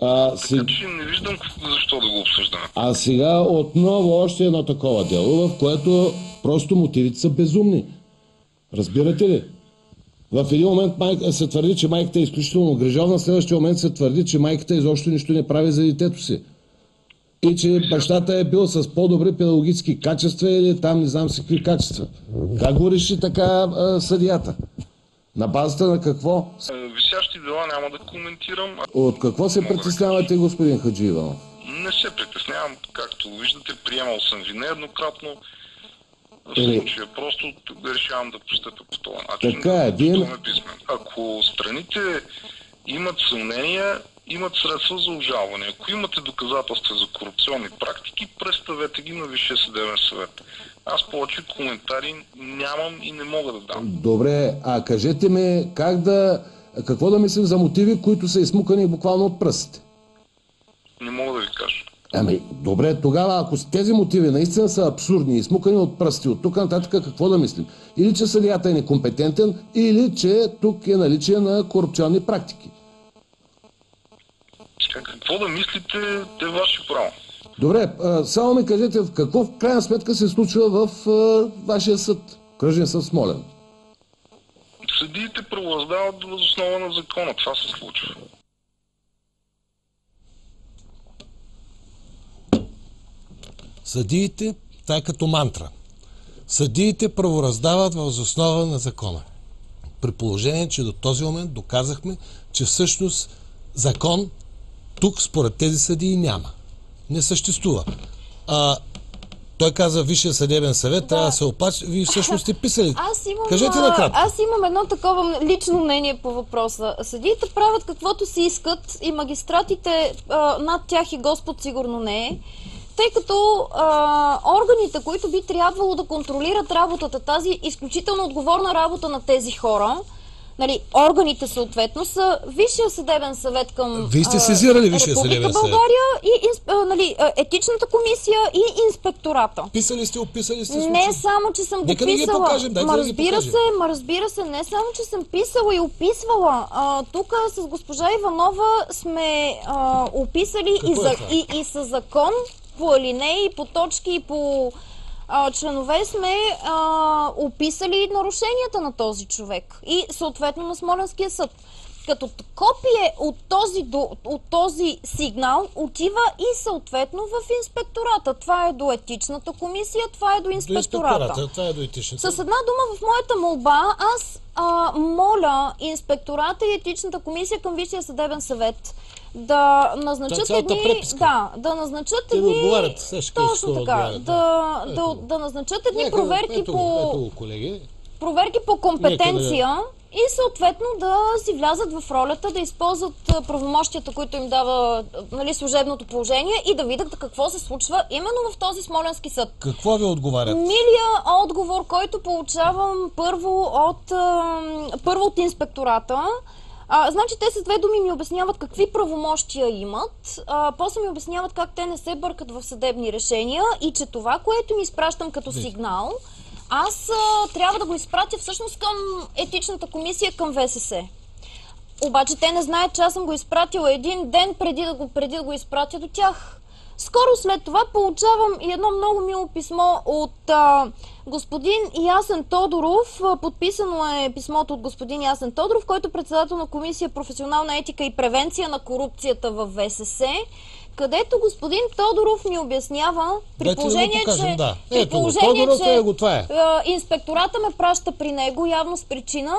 Speaker 9: Така че не виждам защо да го обсъждаме. А
Speaker 1: сега отново още едно такова дело, в което просто мотивите са безумни. Разбирате ли? В един момент се твърди, че майката е изключително грижовна, в следващия момент се твърди, че майката изобщо нищо не прави за детето си. И че бащата е бил с по-добри педагогически качества или там не знам си какви качества. Как го реши така съдията? На базата на какво?
Speaker 9: Висящи дела няма да коментирам.
Speaker 1: От какво се притеснявате, господин Хаджииванов?
Speaker 9: Не се притеснявам, както виждате, приемал съм ви нееднократно. В случая просто решавам да постъпя по това начин.
Speaker 1: Така е,
Speaker 9: Ако страните имат съмнения, имат средства за обжалване. Ако имате доказателства за корупционни практики, представете ги на Висшия съдебен съвет. Аз повече коментари нямам и не мога да дам.
Speaker 1: Добре, а кажете ми какво да мислим за мотиви, които са изсмукани буквално от пръстите?
Speaker 9: Не мога да ви кажа.
Speaker 1: Ами, добре, тогава ако тези мотиви наистина са абсурдни и смукани от пръсти, от тук нататък какво да мислим? Или че съдията е некомпетентен, или че тук е наличие на корупционни практики.
Speaker 9: Какво да мислите, е ваше право.
Speaker 1: Добре, само ми кажете какво в крайна сметка се случва в вашия съд, Окръжен съд Смолян.
Speaker 9: Съдиите правораздават въз основа на закона. Това се случва.
Speaker 1: Съдиите, това е като мантра. Съдиите правораздават въз основа на закона. При положение, че до този момент доказахме, че всъщност закон тук според тези съдии няма. Не съществува. Той каза Висшия съдебен съвет, трябва да се опачи. Вие всъщност сте писали. Кажете накратко.
Speaker 2: Аз имам едно такова лично мнение по въпроса. Съдиите правят каквото си искат и магистратите над тях и Господ сигурно не е. Тъй като органите, които би трябвало да контролират работата, тази изключително отговорна работа на тези хора, нали, органите съответно са Висшия съдебен съвет към
Speaker 1: Вие сте сезирали Висшия съдебен съвет.
Speaker 2: България и етичната комисия и инспектората.
Speaker 1: Писали сте, описали сте
Speaker 2: случай? Не само, че съм го писала. Разбира се, не само, че съм писала и описвала. Тук с госпожа Иванова сме описали и със закон по алинеи, по точки и по членове сме описали нарушенията на този човек и съответно на Смолянския съд. Като копие от този сигнал отива и съответно в инспектората. Това е до етичната комисия, това е до инспектората.
Speaker 1: Това е до етичната.
Speaker 2: С една дума в моята молба аз моля инспектората и етичната комисия към Висшия съдебен съвет да назначат да назначат точно така, да назначат едни проверки по компетенция и съответно да си влязат в ролята, да използват правомощията, които им дава служебното положение и да видят какво се случва именно в този Смолянски съд.
Speaker 1: Какво ви отговарят?
Speaker 2: Милия отговор, който получавам първо от инспектората. Значи те с две думи ми обясняват какви правомощия имат, после ми обясняват как те не се бъркат в съдебни решения и че това, което ми изпращам като сигнал, аз трябва да го изпратя всъщност към етичната комисия, към ВСС. Обаче те не знаят, че аз съм го изпратила един ден преди да го изпратя до тях. Скоро след това получавам и едно много мило писмо от господин Ясен Тодоров. Подписано е писмото от господин Ясен Тодоров, който е председател на Комисия професионална етика и превенция на корупцията в ВСС, където господин Тодоров ми обяснява, при положение, че инспектората ме праща при него, явно с причина,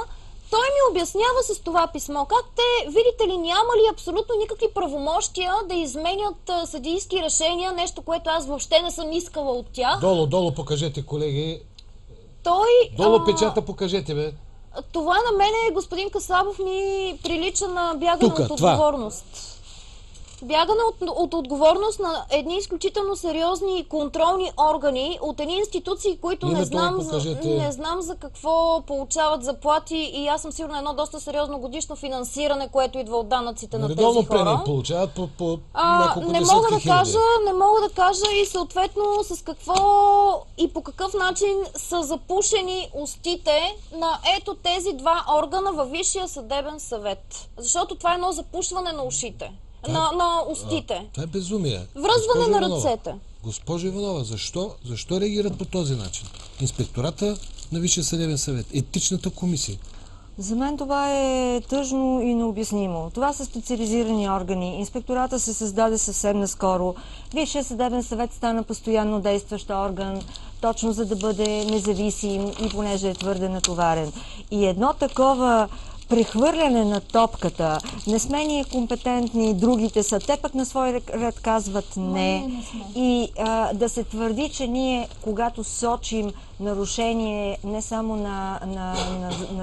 Speaker 2: той ми обяснява с това писмо как те, видите ли, нямали абсолютно никакви правомощия да изменят съдийски решения, нещо, което аз въобще не съм искала от тях.
Speaker 1: Долу покажете, колеги. Долу печата покажете, бе.
Speaker 2: Това на мене, господин Касабов, ми прилича на бягане от отговорност. Бягане от отговорност на едни изключително сериозни контролни органи, от едни институции, които не знам за какво получават заплати, и аз съм сигурна едно доста сериозно годишно финансиране, което идва от данъците на тези хора.
Speaker 1: Премии получават по няколко десетки хиляди.
Speaker 2: Не мога да кажа и съответно с какво и по какъв начин са запушени устите на ето тези два органа във Висшия съдебен съвет. Защото това е едно запушване на ушите. На устите.
Speaker 1: Това е безумие.
Speaker 2: Връзване на ръцете.
Speaker 1: Госпожо Иванова, защо реагират по този начин? Инспектората на Висшия съдебен съвет, етичната комисия.
Speaker 7: За мен това е тъжно и необяснимо. Това са специализирани органи. Инспектората се създаде съвсем наскоро. Висшия съдебен съвет стана постоянно действащ орган, точно за да бъде независим и понеже е твърде натоварен. И едно такова прехвърляне на топката, не сме ние компетентни, другите са, те пък на свой ред казват не. И да се твърди, че ние, когато сочим нарушение не само на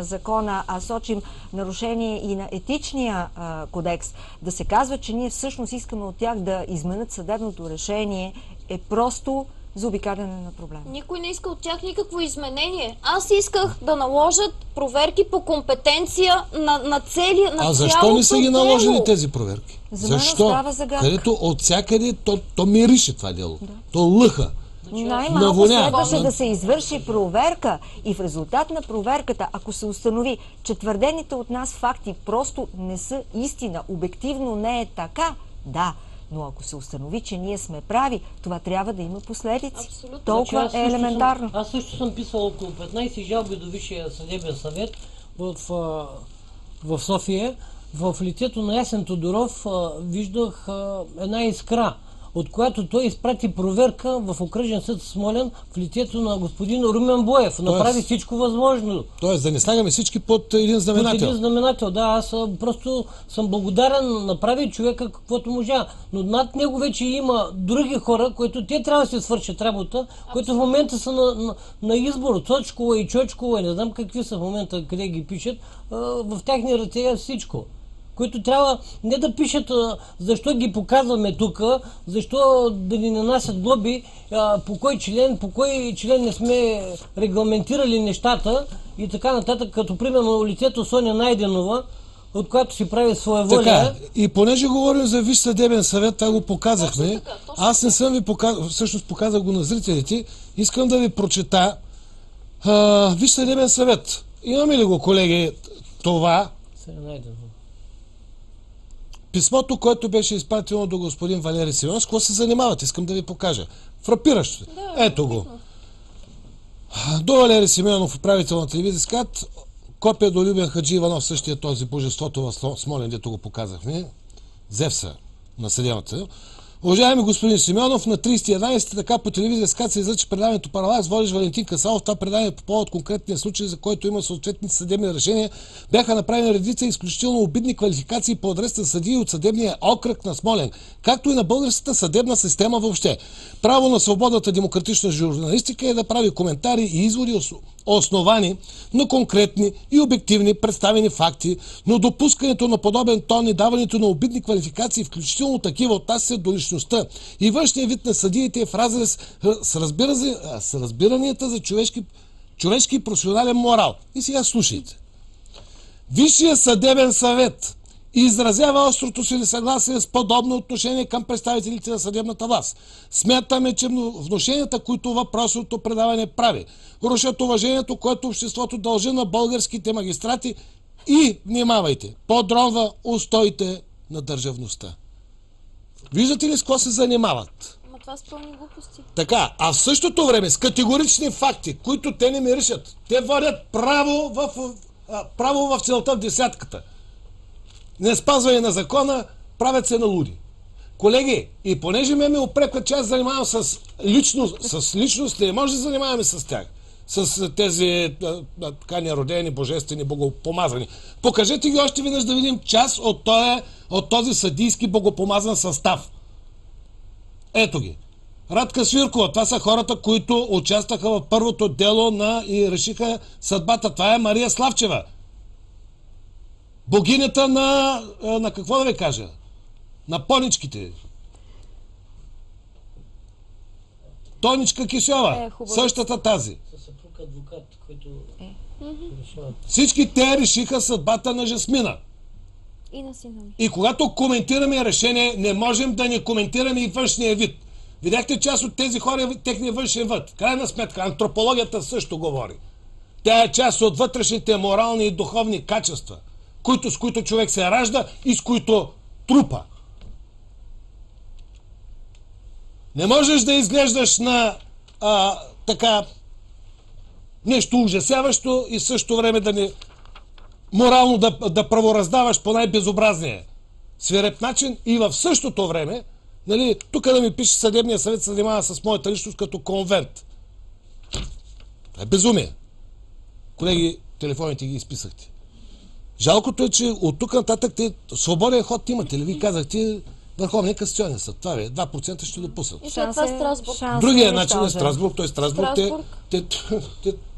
Speaker 7: закона, а сочим нарушение и на етичния кодекс, да се казва, че ние всъщност искаме от тях да изменят съдебното решение, е просто заобикаляне на проблема.
Speaker 2: Никой не иска от тях никакво изменение. Аз исках да наложат проверки по компетенция на цялото тело.
Speaker 1: А защо не са ги наложили тези проверки?
Speaker 7: За мен остава загадка.
Speaker 1: Където от всякъде то мирише това дело. Да. То лъха.
Speaker 7: Най-малко следваше да се извърши проверка и в резултат на проверката, ако се установи, че твърдените от нас факти просто не са истина, обективно не е така, да. Но ако се установи, че ние сме прави, това трябва да има последици. Абсолютно. Толкова е елементарно.
Speaker 3: Аз също съм писал около 15 жалби до Висшия съдебен съвет в София. В лицето на Ясен Тодоров виждах една искра, от която той изпрати проверка в окръжен съд Смолян в лицето на господин Румен Боев. Направи всичко възможно.
Speaker 1: Тоест да не слагаме всички под един знаменател.
Speaker 3: Под един знаменател, да. Аз просто съм благодарен, направи човека каквото можа. Но над него вече има други хора, които те трябва да се свършат работа, които в момента са на избор. Цочкова и Чочкова, не знам какви са в момента, къде ги пишат. В тяхни ръце е всичко. Които трябва не да пишат защо ги показваме тук, защо да ни нанасят глоби, по кой член не сме регламентирали нещата и така нататък, като примерно лицето Соня Найденова, от която си прави своеволия.
Speaker 1: Така, и понеже говорим за Висш съдебен съвет, това го показахме. Аз не съм ви показал, всъщност показах го на зрителите. Искам да ви прочета Висш съдебен съвет. Имаме ли го, колеги, това? Писмото, което беше изпратено до господин Валери Симеонов, с какво се занимават? Искам да ви покажа. Фрапиращо. Ето го. До Валери Симеонов, управител на телевизия СКАТ, копия до Любен Хаджи Иванов, същия този божеството в Смолен, дето го показахме, Зевса на съдебната. Уважаеми господин Симеонов, на 30.11 така по телевизия СКАТ се излъчи предаването Паралакс, водещ Валентин Касалов. Това предаване по повод конкретния случай, за който има съответните съдебни решения, бяха направени редица изключително обидни квалификации по адрес на съдии от съдебния окръг на Смолен, както и на българската съдебна система въобще. Право на свободната демократична журналистика е да прави коментари и изводи основани на конкретни и обективни представени факти, но допускането на подобен тон и даването на обидни квалификации, включително такива отнася до личността и външния вид на съдиите е в разрез с разбиранията за човешки и професионален морал. И сега слушайте. Висшия съдебен съвет изразява острото си несъгласие с подобно отношение към представителите на съдебната власт. Смятаме, че внушенията, които въпросното предаване прави, рушат уважението, което обществото дължи на българските магистрати и, внимавайте, подронва устоите на държавността. Виждате ли с какво се занимават?
Speaker 2: Ама това са пълни глупости.
Speaker 1: Така, а в същото време с категорични факти, които те не миришат, те водят право в целта в десятката. Не спазване на закона, правят се на луди. Колеги, и понеже ме упрекват, че аз занимавам с личности, не може да занимаваме с тях. С тези така неродени, божествени, богопомазани. Покажете ги още веднъж да видим част от този съдийски богопомазан състав. Ето ги. Радка Свиркова, това са хората, които участваха в първото дело и решиха съдбата. Това е Мария Славчева. Богинята на какво да ви кажа? на поничките. Тоничка Кишова, същата тази.
Speaker 3: Със съпруг адвокат, който решава.
Speaker 1: Всички те решиха съдбата на Жасмина.
Speaker 2: И на сина ми.
Speaker 1: И когато коментираме решение, не можем да не коментираме и външния вид. Видяхте част от тези хора, техния външен вид. Крайна сметка, антропологията също говори. Тя е част от вътрешните морални и духовни качества, с които човек се ражда и с които трупа. Не можеш да изглеждаш на така нещо ужасяващо и в същото време да не морално да правораздаваш по най-безобразния свиреп начин и в същото време, нали, тук да ми пише съдебния съвет се занимава с моята личност като конвент. Това е безумие. Колеги, телефоните ги изписахте. Жалкото е, че от тук нататък свободен ход имате ли? Ви казахте Върховния касационен съд. Това е 2% ще допуснат.
Speaker 2: И след това Страсбург.
Speaker 1: Другия начин е Страсбург. Той Страсбург,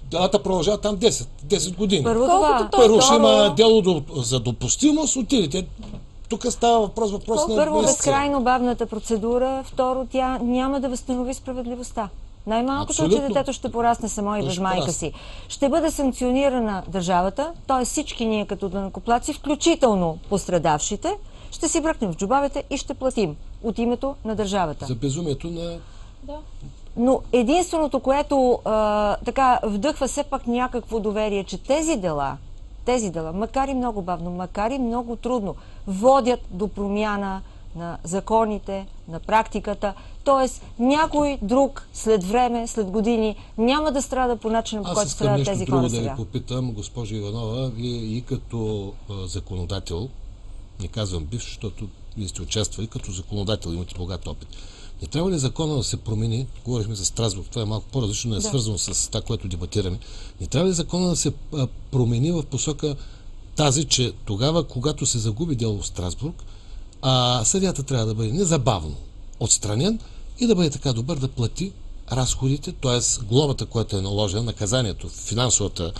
Speaker 1: делата продължават там 10 години. Първо ще има дело за допустимост, отидете. Тук става въпрос на...
Speaker 7: Първо, безкрайно бавната процедура. Второ, тя няма да възстанови справедливостта. Най-малкото, че детето ще порасне само и без майка си. Ще бъде санкционирана държавата, т.е. всички ние като данъкоплатци, включително пострадавшите, ще си бръкнем в джобавете и ще платим от името на държавата.
Speaker 1: За безумието на...
Speaker 2: Да.
Speaker 7: Но единственото, което така вдъхва все пак някакво доверие, че тези дела, макар и много бавно, макар и много трудно, водят до промяна на законите, на практиката. Тоест, някой друг след време, след години няма да страда по начина, по който страдат тези хора сега.
Speaker 1: Да ви попитам, госпожо Иванова, вие и като законодател, не казвам бивш, защото вие сте участвали като законодател, имате богат опит. Не трябва ли закона да се промени? Говорихме за Страсбург, това е малко по-различно, но е свързано с това, което дебатираме. Не трябва ли закона да се промени в посока тази, че тогава, когато се загуби дело в Страсбург, съдията трябва да бъде незабавно отстранен и да бъде така добър да плати разходите, т.е. глобата, която е наложена, наказанието, финансовата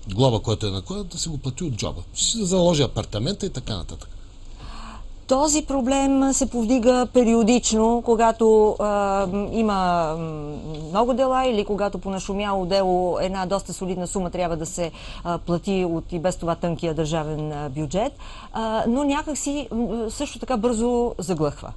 Speaker 1: глоба, която е наложена, да се го плати от джоба. Ще се заложи апартамента и така нататък.
Speaker 7: Този проблем се повдига периодично, когато има много дела или когато по нашумяло дело една доста солидна сума трябва да се плати от и без това тънкия държавен бюджет, но някакси също така бързо заглъхва.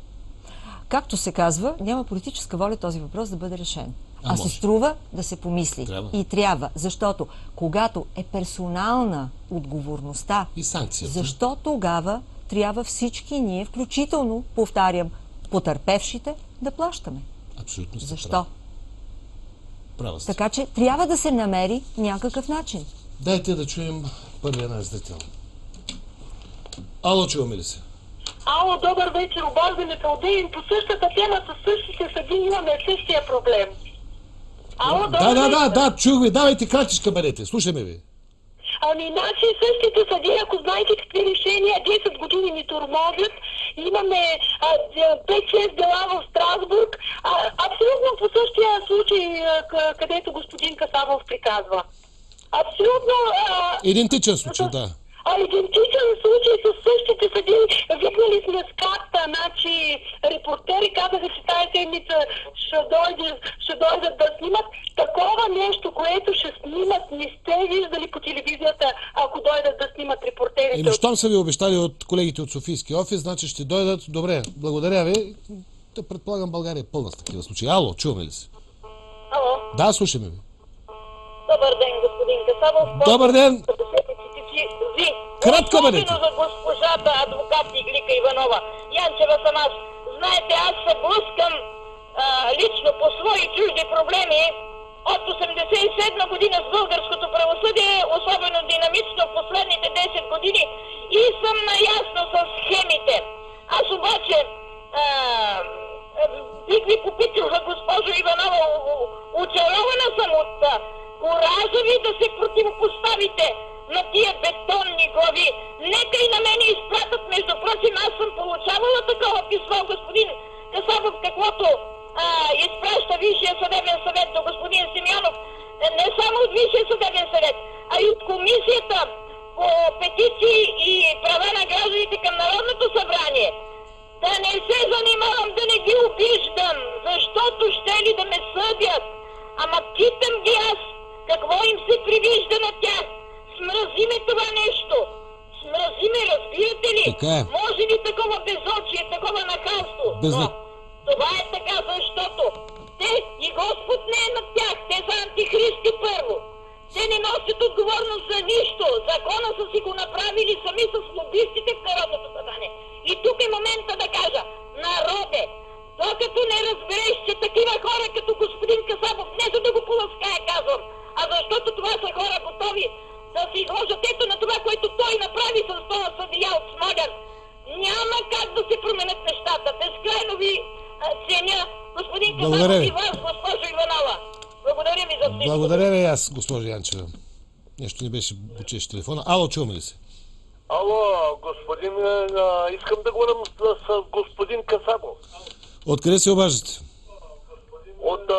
Speaker 7: Както се казва, няма политическа воля този въпрос да бъде решен. А се струва да се помисли. И трябва, защото когато е персонална отговорността,
Speaker 1: и санкцията,
Speaker 7: защо тогава трябва всички ние, включително, повтарям, потърпевшите, да плащаме?
Speaker 1: Абсолютно.
Speaker 7: Защо?
Speaker 1: Права сте.
Speaker 7: Така че трябва да се намери някакъв начин.
Speaker 1: Дайте да чуем първия наш зрител. Ало, чуваме ли се?
Speaker 10: Ало, добър вечер, обаждаме се от по същата тема с същите съди имаме същия проблем. Ало, добър вечер.
Speaker 1: Да, чух ви, давайте кратичка бъдете, слушаме ви.
Speaker 10: Ами, значи същите съди, ако знаете какви решения, 10 години ни тормозят, имаме 5-6 дела в Страсбург, абсолютно по същия случай, където господин Касабов приказва. Абсолютно...
Speaker 1: Идентичен случай, да.
Speaker 10: Идентичен случай с същите съди. Викнали сме с карта, значи репортери казаха, че тази седмица ще дойдат да снимат. Такова нещо, което ще снимат, не сте виждали по телевизията, ако дойдат да снимат репортерите.
Speaker 1: Щом са ви обещали от колегите от Софийския офис, значи ще дойдат. Добре, благодаря ви. Да предполагам, България е пълна с такива случаи. Ало, чуваме ли се?
Speaker 10: Ало?
Speaker 1: Да, слушаме ви.
Speaker 10: Добър ден, господин Касабов.
Speaker 1: Добър ден! Кратко бъдете.
Speaker 10: Особено за госпожата адвокат Иглика Иванова. Янчева съм аз. Знаете, аз се блъскам лично по свои чужди проблеми от 87 година с българското правосъдие, особено динамично в последните 10 години и съм наясно с схемите. Аз обаче бих ви попитала, госпожо Иванова, очарована съм от коража ви да се противопоставите на тия бетонни глави. Нека и на мене изпратят, между прочим, аз съм получавала такова писмо, господин Касабов, каквото изпраща Висшия съдебен съвет до господин Симеонов, не само от Висшия съдебен съвет, а и от Комисията по петиции и права на гражданите към Народното събрание. щели да ме съдят. Ама питам ги аз, какво им се привижда на тях? Смрази ме това нещо. Смрази ме, разбирате ли?
Speaker 1: Така е.
Speaker 10: Може ли такова безочие, такова нахалство? Но това е така, защото те и Господ не е над тях. Те са антихристи първо. Те не носят отговорност за нищо. Закона са си го направили сами с лобистите в Народното събрание. И тук е момента да кажа, народе, докато не разбереш, че такива хора като господин Касабов, не за да го полаская, казвам, а защото това са хора готови да се изложат ето на това, което той направи с това съдия от Смолян. Няма как да се променят нещата. Безкрайно ви ценя, господин Касабов и вас, госпожо Иванова. Благодаря ви за всичко.
Speaker 1: Благодаря ви аз, госпожа Янчева. Нещо не беше бучеш телефона. Ало, чуваме ли се?
Speaker 11: Ало, господин, искам да говорим с господин Касабов.
Speaker 1: Откъде се обаждате?
Speaker 11: От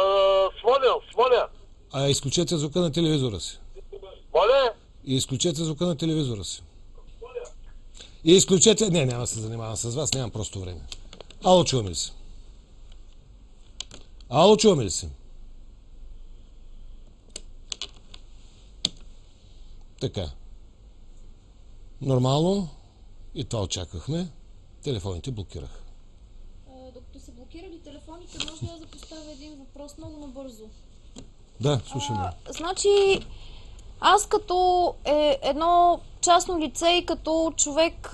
Speaker 11: Смолян.
Speaker 1: А изключете звука на телевизора си.
Speaker 11: Моля?
Speaker 1: И изключете звука на телевизора си. И изключете... Не, няма да се занимавам с вас, нямам просто време. Ало, чуваме ли се? Ало, чуваме ли се? Така. Нормално. И това очаквахме. Телефоните блокираха.
Speaker 2: Докато са блокирали телефоните, може ли да поставя един въпрос много набързо?
Speaker 1: Да, слушаме.
Speaker 2: Значи, аз като едно частно лице и като човек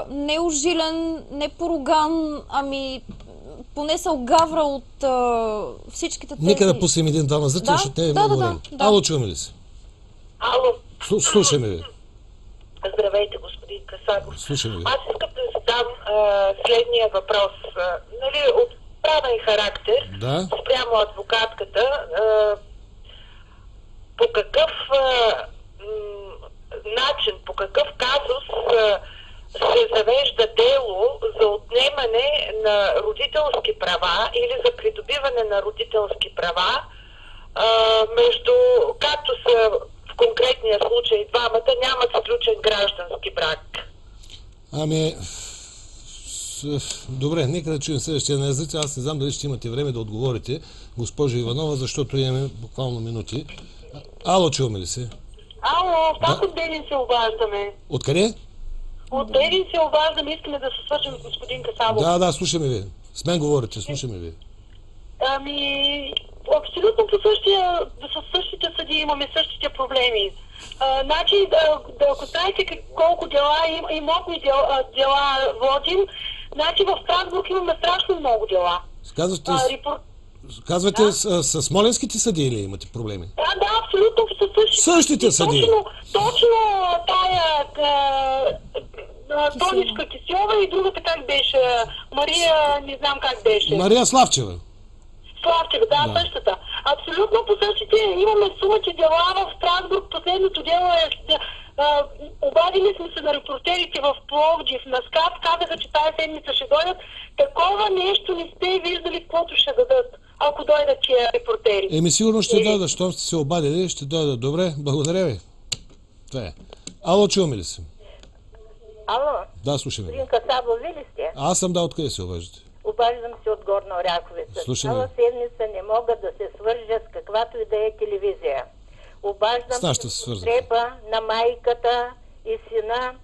Speaker 2: не ужилен, не поруган, ами понесъл гавра от всичките тези...
Speaker 1: Нека да пуснем един-двама зрители, защото те е много време. Ало, чуваме ли се?
Speaker 10: Ало.
Speaker 1: Слушаме ви.
Speaker 10: Здравейте, господин Касабов.
Speaker 1: Слушаме ви.
Speaker 10: Аз искам да задам следния въпрос. Нали, от правен характер, спрямо адвокатката, по какъв начин, по какъв казус се завежда дело за отнемане на родителски права или за придобиване на родителски права, между, както са в конкретния случай двамата, нямат сключен граждански брак.
Speaker 1: Ами, добре, нека да чуем следващия на език. Аз не знам дали ще имате време да отговорите, госпожо Иванова, защото имаме буквално минути. Ало, чуваме ли се?
Speaker 10: Ало, пак от Белин се обаждаме.
Speaker 1: Откъде?
Speaker 10: От Белин се обаждаме, искаме да се свържем с господин Касабов.
Speaker 1: Да, слушаме ви. С мен говорите, слушаме ви.
Speaker 10: Ами, абсолютно с същите съди имаме същите проблеми. Значи, ако знаете колко дела, имотни дела водим, значи в Страсбург имаме страшно много дела.
Speaker 1: Казвате, с смоленските съдии ли имате проблеми?
Speaker 10: Да, абсолютно с
Speaker 1: същите съдии.
Speaker 10: Точно тая Тоничка Кисьова и другата как беше? Мария, не знам как беше.
Speaker 1: Мария Славчева.
Speaker 10: Да, същата. Абсолютно по същите имаме сумати дела в Страсбург. Последното дело е... обадили сме се на репортерите в Пловдив, на СКАТ, казаха, че тази седмица ще дойдат. Такова нещо не сте виждали, каквото ще дадат, ако дойдат тия репортери.
Speaker 1: Сигурно ще дойдат, щом сте се обадили, ще дойдат. Добре, благодаря ви. Това е. Ало, чуваме ли се?
Speaker 12: Ало?
Speaker 1: Да, слушаме.
Speaker 12: Господин Касабов, ви ли сте?
Speaker 1: Аз съм, откъде се обаждате?
Speaker 12: Обаждам се от Горна Оряховица. Цяла седмица не мога да се свържа с каквато и да е телевизия. Обаждам се с подкрепа на майката и сина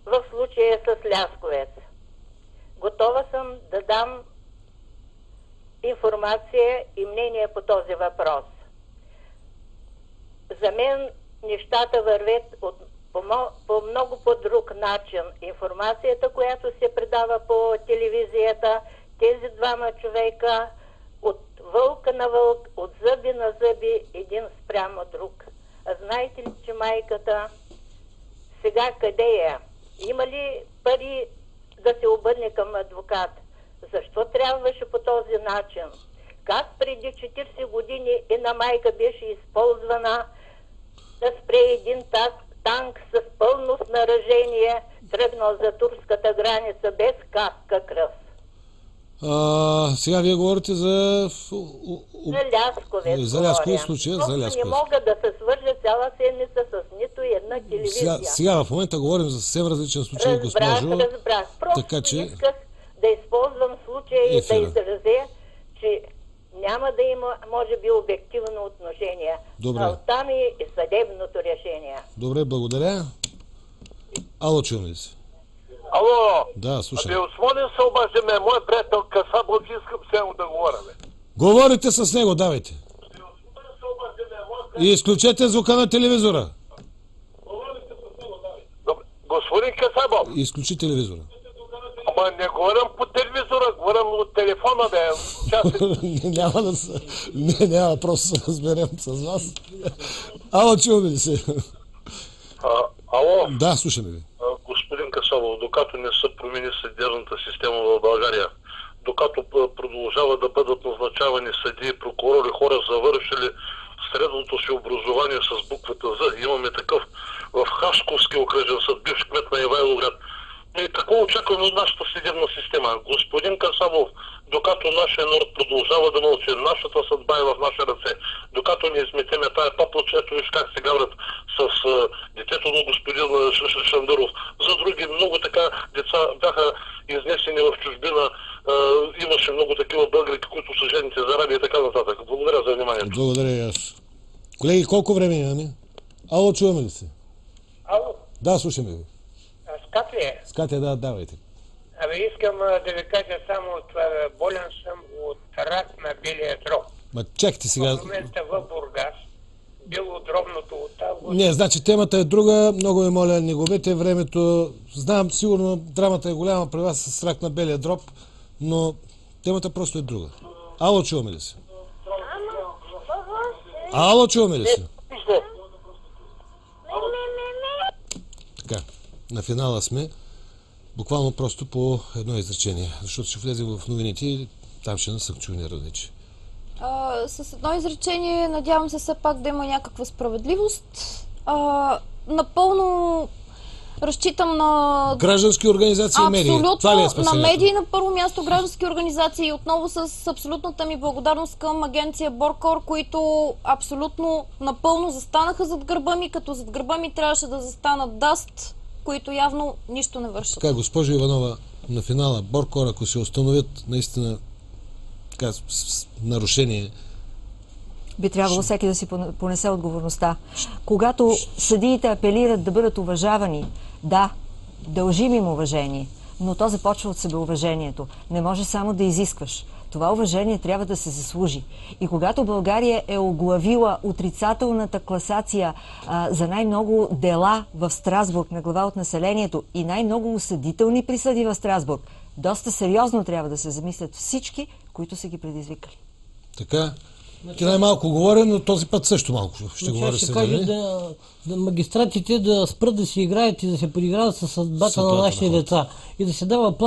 Speaker 12: в случая с Лясковец. Готова съм да дам информация и мнение по този въпрос. За мен нещата вървят по много по-друг начин. Информацията, която се предава по телевизията, тези двама човека от вълка на вълк, от зъби на зъби, един спрямо друг. А знаете ли, че майката сега къде е? Има ли пари да се обърне към адвокат? Защо трябваше по този начин? Как преди 40 години една майка беше използвана да спре един танк с пълно снаряжение, тръгнал за турската граница без капка кръв?
Speaker 1: Сега вие говорите за...
Speaker 12: Лясковец.
Speaker 1: За Лясковец случая, за Лясковец.
Speaker 12: Не мога да се свържа цяла седмица с нито една телевизия.
Speaker 1: Сега в момента говорим за съвсем различен случай, госпожо.
Speaker 12: Разбрах. Просто исках да използвам случая и да изразя, че няма да има, може би, обективно отношение.
Speaker 1: Добре.
Speaker 12: Целта ми е съдебното решение.
Speaker 1: Добре, благодаря. Ало, чувам ли се?
Speaker 11: Ало!
Speaker 1: Да, слушам.
Speaker 11: От Смолен се обажда ме, мой приятел Касабов, искам сега да говоря.
Speaker 1: Говорите с него, давайте. И изключете звука на телевизора.
Speaker 11: Господин Касабов.
Speaker 1: Изключи телевизора.
Speaker 11: Ама не говорям по телевизора, говорям от телефона, бе.
Speaker 1: Няма да се... Няма, просто се разберем с вас. Ало, чуваме ли се?
Speaker 11: Ало?
Speaker 1: Да, слушаме ви.
Speaker 11: Господин Касабов, докато не се промени съдебната система в България, докато продължава да бъдат назначавани съдии, прокурори, хора завършили средното си образование с буквата З, имаме такъв в Хасковски окръжен съд, бивш кмет на Ивайловград. И какво очакваме от нашата съдебна система? Господин Касабов, докато нашия народ продължава да мълчи, нашата съдба е в наши ръце, докато не изметеме тая паплача, ето виж как се гаврят с детето на господин Шандъров. За други много така деца бяха изнесени в чужбина, имаше много такива българи, които са жените заради и така нататък. Благодаря за вниманието.
Speaker 1: Благодаря и аз. Колеги, колко време имаме? Ало, чуваме ли се?
Speaker 13: Ало?
Speaker 1: Да, слушаме ви.
Speaker 13: Скат ли е?
Speaker 1: Скат е, да, давайте.
Speaker 13: Искам да ви кажа само това, болен съм от рак на белия дроб.
Speaker 1: Ма чакайте сега.
Speaker 13: В момента в Бургас, белодробното от август.
Speaker 1: Не, значи темата е друга. Много ви моля, не губете времето. Знам, сигурно драмата е голяма при вас с рак на белия дроб, но темата просто е друга. Ало, чуваме ли се? Ало, чуваме ли се? Така, на финала сме. Буквално просто по едно изречение, защото ще влезе в новините и там ще насанкционира вече.
Speaker 2: С едно изречение, надявам се все пак да има някаква справедливост. Напълно разчитам на...
Speaker 1: Граждански организации и медии. Това ли е
Speaker 2: Абсолютно, на медии на първо място, граждански организации и отново с абсолютната ми благодарност към агенция Боркор, които абсолютно напълно застанаха зад гърба ми, като зад гърба ми трябваше да застанат ДАСТ, които явно нищо не вършат.
Speaker 1: Така, госпожо Иванова, на финала Боркор, ако се установят наистина така, с нарушение,
Speaker 7: би трябвало всеки да си понесе отговорността. Когато съдиите апелират да бъдат уважавани, да, дължим им уважение, но то започва от себеуважението. Не може само да изискваш. Това уважение трябва да се заслужи. И когато България е оглавила отрицателната класация за най-много дела в Страсбург на глава от населението и най-много осъдителни присъди в Страсбург, доста сериозно трябва да се замислят всички, които са ги предизвикали.
Speaker 1: Така, ти най-малко говоря, но този път също малко ще говоря.
Speaker 3: Ще кажа да магистратите да спрат да си играят и да се подиграват със съдбата на нашите деца и да се дава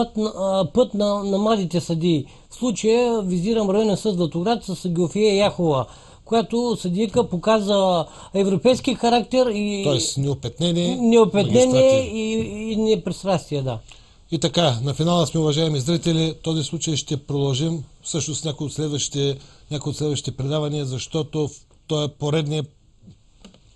Speaker 3: път на младите съдии. В случая визирам районен съд Златоград с Геофия Яхова, която съдийка показа европейски характер и...
Speaker 1: Тоест неопетнение
Speaker 3: и непристрастие, да.
Speaker 1: И така, на финала сме, уважаеми зрители, този случай ще продължим всъщност някои от следващите предавания, защото той е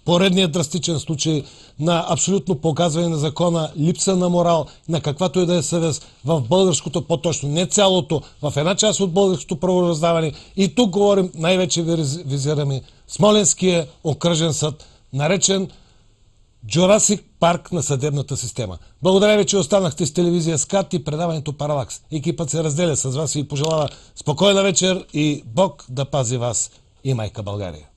Speaker 1: поредният драстичен случай на абсолютно показване на закона, липса на морал, на каквато и да е съвест в българското, по-точно не цялото, в една част от българското правораздаване. И тук говорим, най-вече визираме Смолянския окръжен съд, наречен Джурасик парк на съдебната система. Благодаря ви, че останахте с телевизия СКАТ и предаването Паралакс. Екипът се разделя с вас и пожелава спокойна вечер и Бог да пази вас и майка България.